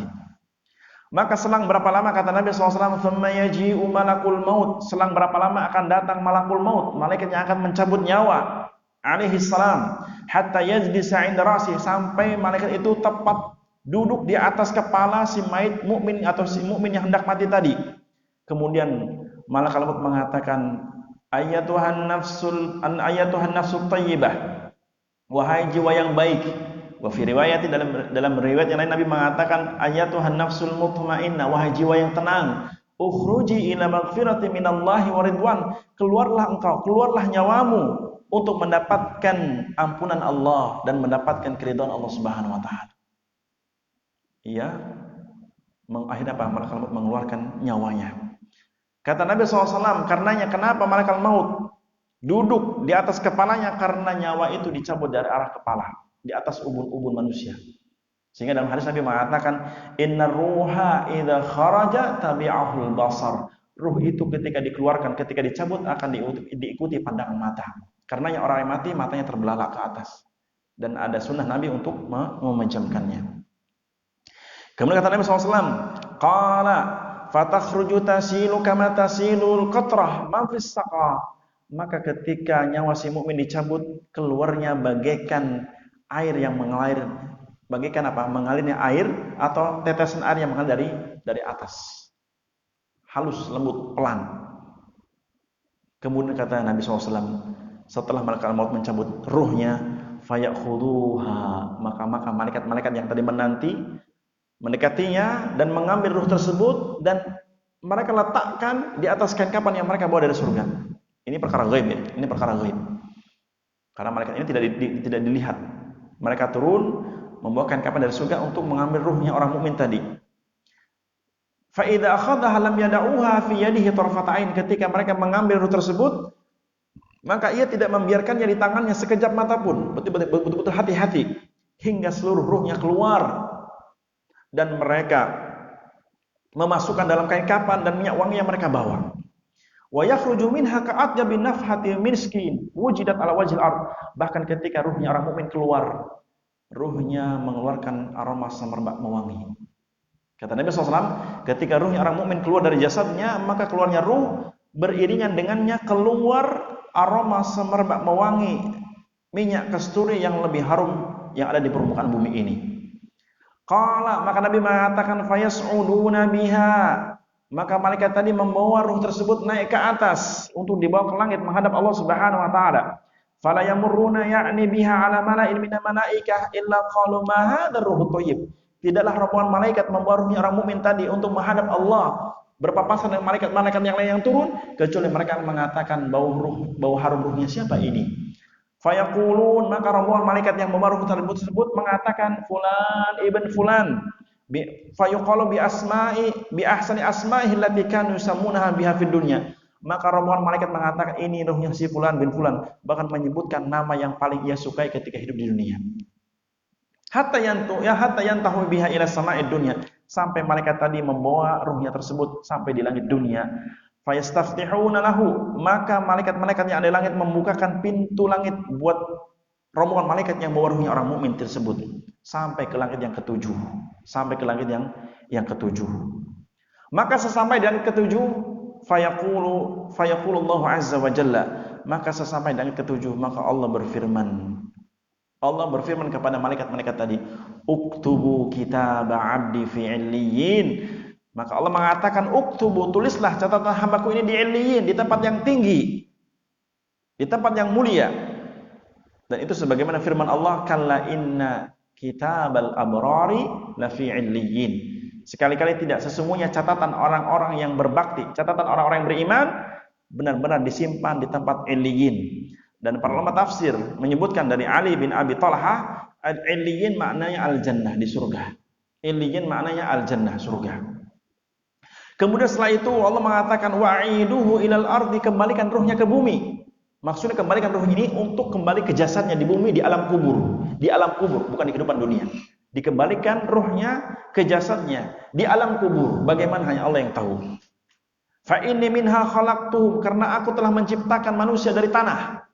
Maka selang berapa lama, kata Nabi SAW, thumma yaji'u malakul maut, selang berapa lama akan datang malakul maut, malaikat yang akan mencabut nyawa, alaihi salam, hatta yajlisa 'inda ra'si, sampai malaikat itu tepat duduk di atas kepala si mayit mukmin atau si mukmin yang hendak mati tadi. Kemudian malaikat maut mengatakan, ayatuhan nafsul thayyibah, wahai jiwa yang baik. Wa fi riwayat, dalam riwayat yang lain Nabi mengatakan, ayatuhan nafsul mutmainnah, wahai jiwa yang tenang, ukhruji ila maghfirati minallahi wa ridwan, keluarlah nyawamu untuk mendapatkan ampunan Allah dan mendapatkan keridhaan Allah Subhanahu wa taala. Ia akhirnya apa? Malaikat maut mengeluarkan nyawanya. Kata Nabi SAW, karenanya kenapa malaikat maut duduk di atas kepalanya? Karena nyawa itu dicabut dari arah kepala, di atas ubun-ubun manusia. Sehingga dalam hadis Nabi mengatakan, inna ruha idza kharaja tabi'ahul basar. Ruh itu ketika dikeluarkan, ketika dicabut akan diikuti pandangan mata. Karenanya orang yang mati matanya terbelalak ke atas. Dan ada sunnah Nabi untuk memejamkannya. Kemudian kata Nabi SAW, qala fatakhruju tasilu kama tasilul qatrah ma fis saqa. Maka ketika nyawa si mukmin dicabut, keluarnya bagaikan air yang mengalir bagaikan apa? Mengalirnya air atau tetesan air yang mengalir dari atas. Halus, lembut, pelan. Kemudian kata Nabi SAW, setelah malaikat maut mencabut ruhnya, fayakhuduha, maka malaikat-malaikat yang tadi menanti mendekatinya dan mengambil ruh tersebut dan mereka letakkan di atas kain kapan yang mereka bawa dari surga. Ini perkara gaib ya, ini perkara gaib. Karena malaikat ini tidak dilihat. Mereka turun membawa kain kapan dari surga untuk mengambil ruhnya orang mukmin tadi. Fa idza akhadhaha lam yad'uha fi yadihi tarfata ain, ketika mereka mengambil ruh tersebut maka ia tidak membiarkannya di tangannya sekejap mata pun, betul-betul hati-hati hingga seluruh ruhnya keluar dan mereka memasukkan dalam kain kapan dan minyak wangi yang mereka bawa. Wa yakhruju minha ka'atyabi nafhati miskin wujidat ala wajhil ard, bahkan ketika ruhnya orang mukmin keluar, ruhnya mengeluarkan aroma semerbak mewangi. Kata Nabi SAW, ketika ruhnya orang mukmin keluar dari jasadnya, maka keluarnya ruh beriringan dengannya keluar aroma semerbak mewangi minyak kasturi yang lebih harum yang ada di permukaan bumi ini. Qala, maka Nabi mengatakan fayas'uduna biha, maka malaikat tadi membawa ruh tersebut naik ke atas untuk dibawa ke langit menghadap Allah Subhanahu wa taala. Fala yamurruna ya'ni biha ala mala'in min malaikah illa qalu ma hadzal ruhut thayyib. Tidaklah rombongan malaikat membawa ruhnya orang mukmin tadi untuk menghadap Allah berpapasan dengan malaikat-malaikat yang lain yang turun, kecuali mereka mengatakan bau harum ruhnya siapa ini. Fayaqulun, maka rombongan malaikat yang membawa ruh tersebut mengatakan fulan ibn fulan. Fayuqalu bi ahsani asma'ihi allati kanu yusammunaha biha fid dunya. Maka rombongan malaikat mengatakan ini ruhnya si fulan bin fulan, bahkan menyebutkan nama yang paling ia sukai ketika hidup di dunia. Hatta yantahu biha ila sama'id dunya, sampai malaikat tadi membawa ruhnya tersebut sampai di langit dunia. Fayastaftihuna lahu, maka malaikat-malaikat yang ada di langit membukakan pintu langit buat rombongan malaikat yang membawa ruhnya orang mukmin tersebut sampai ke langit yang ketujuh, sampai ke langit yang ketujuh. Maka sesampai di langit ketujuh, fayaqulu Allahu azza wa jalla, maka sesampai di langit ketujuh, maka Allah berfirman kepada malaikat-malaikat tadi, uktubu kitaba abdi fi illiyin. Maka Allah mengatakan, uktubu, tulislah catatan hambaku ini di illiyin, di tempat yang tinggi, di tempat yang mulia. Dan itu sebagaimana firman Allah, kalla inna kitabal abrari la fi illiyin. Sekali-kali tidak, sesungguhnya catatan orang-orang yang berbakti, catatan orang-orang yang beriman benar-benar disimpan di tempat illiyin. Dan para ulama tafsir menyebutkan dari Ali bin Abi Thalhah, illiyin maknanya al-jannah, di surga. Illiyin maknanya al-jannah, surga. Kemudian setelah itu Allah mengatakan wa'iduhu ilal ardi, kembalikan ruhnya ke bumi. Maksudnya kembalikan ruh ini untuk kembali ke jasadnya di bumi, di alam kubur. Di alam kubur, bukan di kehidupan dunia. Dikembalikan ruhnya ke jasadnya di alam kubur. Bagaimana hanya Allah yang tahu. Fa inni minha khalaqtuhum, karena aku telah menciptakan manusia dari tanah.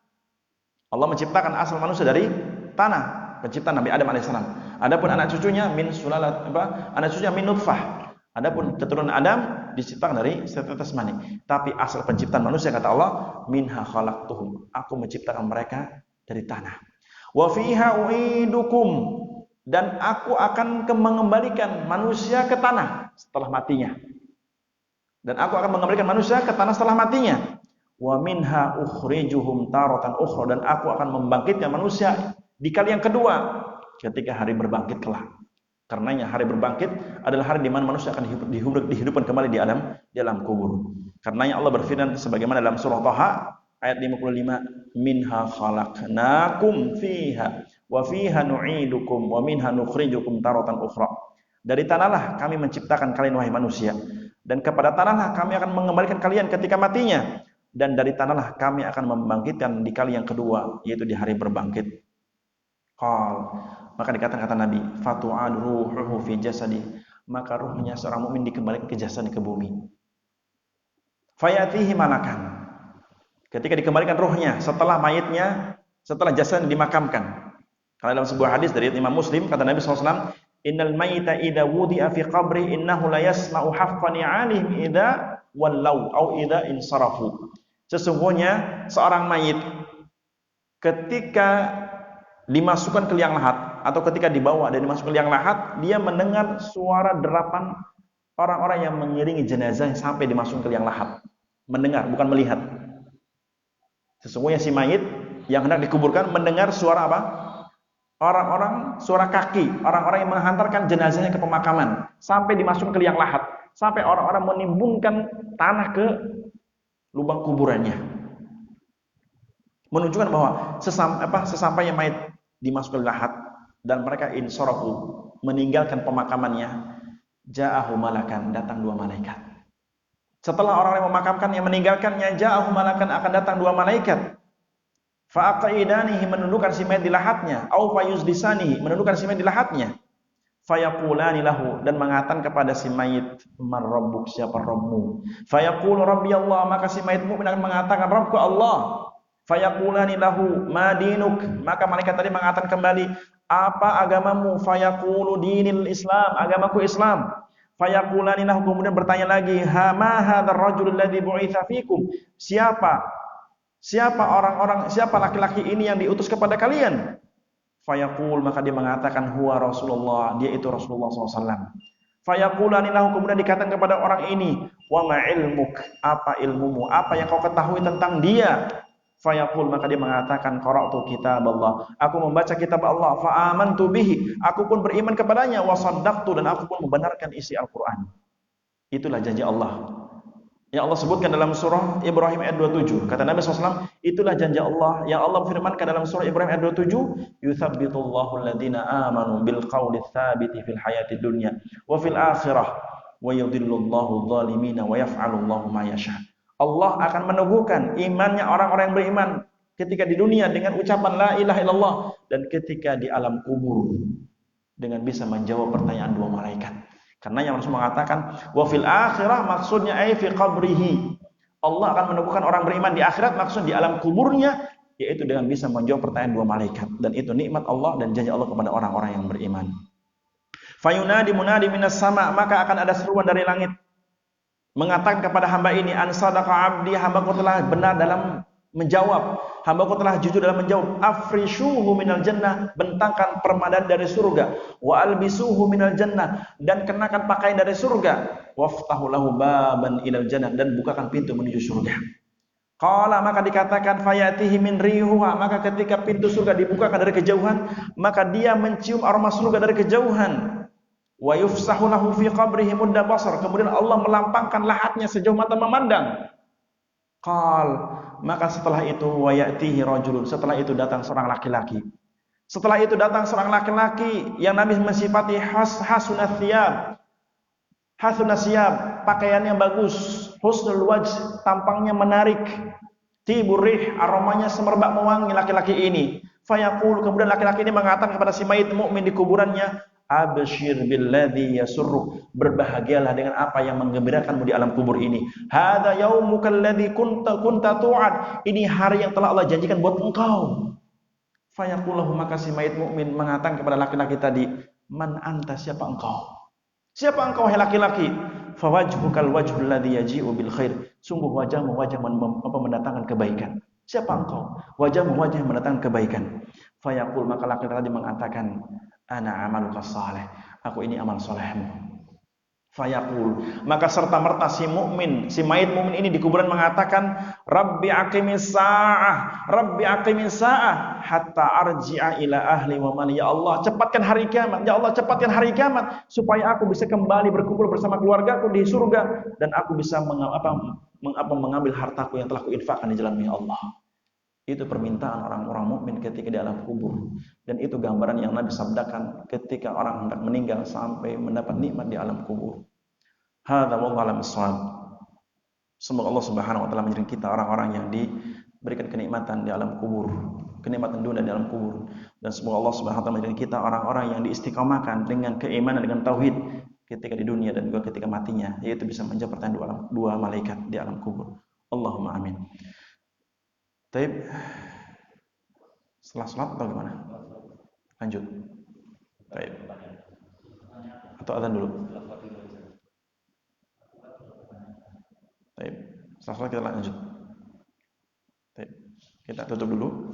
Allah menciptakan asal manusia dari tanah, penciptaan Nabi Adam alaihissalam. Adapun anak cucunya min sulalat, anak cucunya min nutfah. Adapun keturunan Adam diciptakan dari setetes mani. Tapi asal penciptaan manusia, kata Allah, minha khalaqtuhum, aku menciptakan mereka dari tanah. Wa fiha uidukum, dan aku akan mengembalikan manusia ke tanah setelah matinya. Dan aku akan mengembalikan manusia ke tanah setelah matinya. Wa minha ukhrijuhum taratan ukhra, dan aku akan membangkitkan manusia di kali yang kedua ketika hari berbangkit kelak. Karenanya hari berbangkit adalah hari di mana manusia akan dihidupkan kembali di alam kubur. Karenanya Allah berfirman sebagaimana dalam surah Thaha ayat 55, minha khalaqnakum fiha wa fiha nu'idukum wa minha nukhrijukum taratan ukhra. Dari tanahlah kami menciptakan kalian wahai manusia, dan kepada tanahlah kami akan mengembalikan kalian ketika matinya. Dan dari tanahlah kami akan membangkitkan di kali yang kedua, yaitu di hari berbangkit. Maka dikatakan kata Nabi, fatu'ad ruhuhu fi jasadi, maka ruhnya seorang mukmin dikembalikan ke jasadnya, ke bumi. Fayatihi malakan, ketika dikembalikan ruhnya setelah mayitnya, setelah jasadnya dimakamkan. Karena dalam sebuah hadis dari Imam Muslim, kata Nabi SAW, innal mayita idza wudi'a fi qabri innahu la yasma'u haffani 'alaihim idza wallau au idza insarafu. Sesungguhnya seorang mayit ketika dimasukkan ke liang lahat atau ketika dibawa dan dimasukkan ke liang lahat, dia mendengar suara derapan orang-orang yang mengiringi jenazah sampai dimasukkan ke liang lahat. Mendengar, bukan melihat. Sesungguhnya si mayit yang hendak dikuburkan mendengar suara apa? Orang-orang, suara kaki, orang-orang yang menghantarkan jenazahnya ke pemakaman sampai dimasukkan ke liang lahat, sampai orang-orang menimbunkan tanah ke lubang kuburannya. Menunjukkan bahwa sesampainya mayit dimasukkan ke lahat dan mereka insarafu, meninggalkan pemakamannya, ja'ahu malakan, datang dua malaikat. Setelah orang yang memakamkan yang meninggalkannya, ja'ahu malakan, akan datang dua malaikat. Fa'aqaidanihi, menundukkan si mayit di lahatnya, au fayuzlisanihi, menundukkan si mayit di lahatnya. Fayaqulani lahu, dan mengatakan kepada si mayit, man rabbuk, siapa Rabbmu? Fayaqulu rabbi Allah, maka si mayit mukmin akan mengatakan Rabbku Allah. Fayaqulani lahu ma dinuk, maka malaikat tadi mengatakan kembali, apa agamamu? Fayaqulu dinil Islam, agamaku Islam. Fayaqulani lahu, kemudian bertanya lagi, ha ma hadzal rajul alladzi bu'itsa fikum, siapa orang-orang, siapa laki-laki ini yang diutus kepada kalian? Fayaqul, maka dia mengatakan huwa Rasulullah, dia itu Rasulullah SAW. Fayaqulani lahu, kemudian dikatakan kepada orang ini, wa ma ilmuk, apa ilmumu, apa yang kau ketahui tentang dia? Fayaqul, maka dia mengatakan qara'tu kitab Allah, aku membaca kitab Allah, fa amantu bihi, aku pun beriman kepadanya, wa shaddaqtu, dan aku pun membenarkan isi Al-Qur'an. Itulah janji Allah yang Allah sebutkan dalam surah Ibrahim ayat 27. Kata Nabi SAW, itulah janji Allah yang Allah firmankan dalam surah Ibrahim ayat 27, yuthabbitullahu alladhina amanu bil qawli tsabiti fil hayati dunya wa fil akhirah wa yudhillullahu adh-dhalimina wa yaf'alullahu ma yasha. Allah akan meneguhkan imannya orang-orang yang beriman ketika di dunia dengan ucapan la ilaha illallah, dan ketika di alam kubur dengan bisa menjawab pertanyaan dua malaikat. Karena yang Rasul mengatakan wa fil akhirah, maksudnya ai fi qabrihi. Allah akan meneguhkan orang beriman di akhirat, maksud di alam kuburnya, yaitu dengan bisa menjawab pertanyaan dua malaikat, dan itu nikmat Allah dan janji Allah kepada orang-orang yang beriman. Fayunadi munadi minas sama, maka akan ada seruan dari langit mengatakan kepada hamba ini, an sadaqa abdi, hambaku telah benar dalam menjawab, hambaku telah jujur dalam menjawab. Afrishuhu minal jannah, bentangkan permadani dari surga. Wa albisuhu minal jannah, dan kenakan pakaian dari surga. Waftahu lahu baban ilal jannah, dan bukakan pintu menuju surga. Qala, maka dikatakan fayatihi min rihuha, maka ketika pintu surga dibukakan dari kejauhan, maka dia mencium aroma surga dari kejauhan. Wa yufsahu lahu fi qabrihi mudda basar, kemudian Allah melampangkan lahatnya sejauh mata memandang. Qal, maka setelah itu wa ya'tihi rajulun, setelah itu datang seorang laki-laki. Setelah itu datang seorang laki-laki yang Nabi mensifati hasunat thiyab. Hasunat thiyab, pakaiannya bagus, husnul wajh, tampangnya menarik. Tibur rih, aromanya semerbak mewangi laki-laki ini. Fayaqul, kemudian laki-laki ini mengatakan kepada si mayit mukmin di kuburannya, abshir billadzi yasurruk, berbahagialah dengan apa yang menggembirakanmu di alam kubur ini. Hadza yaumukal ladzi kunta tu'ad, ini hari yang telah Allah janjikan buat engkau. Fayaqullahu, maka si mayit mukmin mengatakan kepada laki-laki tadi, man anta, siapa engkau? Siapa engkau wahai laki-laki? Fawajhukal wajhul ladzi yaji'u bil khair, sungguh wajahmu wajah mendatangkan kebaikan. Siapa engkau? Wajahmu wajah yang mendatangkan kebaikan. Fayaqul, maka laki-laki tadi mengatakan, ana amaluka saleh, aku ini amal solehmu. Fayaqul, maka serta merta si mukmin, si mayit mukmin ini di kuburan mengatakan, Rabbi aqimis sa'ah, Rabbi aqimis sa'ah hatta arji'a ila ahli wa mali, ya Allah cepatkan hari kiamat, ya Allah cepatkan hari kiamat supaya aku bisa kembali berkumpul bersama keluargaku di surga, dan aku bisa mengambil hartaku yang telah kuinfakkan di jalan Allah. Itu permintaan orang-orang mukmin ketika di alam kubur, dan itu gambaran yang Nabi sabdakan ketika orang hendak meninggal sampai mendapat nikmat di alam kubur. Hadza wallahu a'lam bissawab. Semoga Allah Subhanahu wa taala menjadikan kita orang-orang yang diberikan kenikmatan di alam kubur, kenikmatan dunia di alam kubur, dan semoga Allah Subhanahu wa taala menjadikan kita orang-orang yang diistiqomahkan dengan keimanan, dengan tauhid ketika di dunia dan juga ketika matinya, yaitu bisa menjawab pertanyaan dua malaikat di alam kubur. Allahumma amin. Taib, setelah sholat atau gimana? Lanjut. Taib. Atau adzan dulu? Taib. Setelah sholat kita lanjut. Taib. Kita tutup dulu.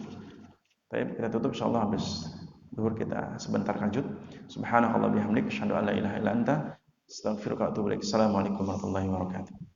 Baik, kita tutup insyaallah habis zuhur kita sebentar lanjut. Subhanakallah bihamdik asyhadu an la ilaha illa anta astaghfiruka wa atubu ilaik. Assalamualaikum warahmatullahi wabarakatuh.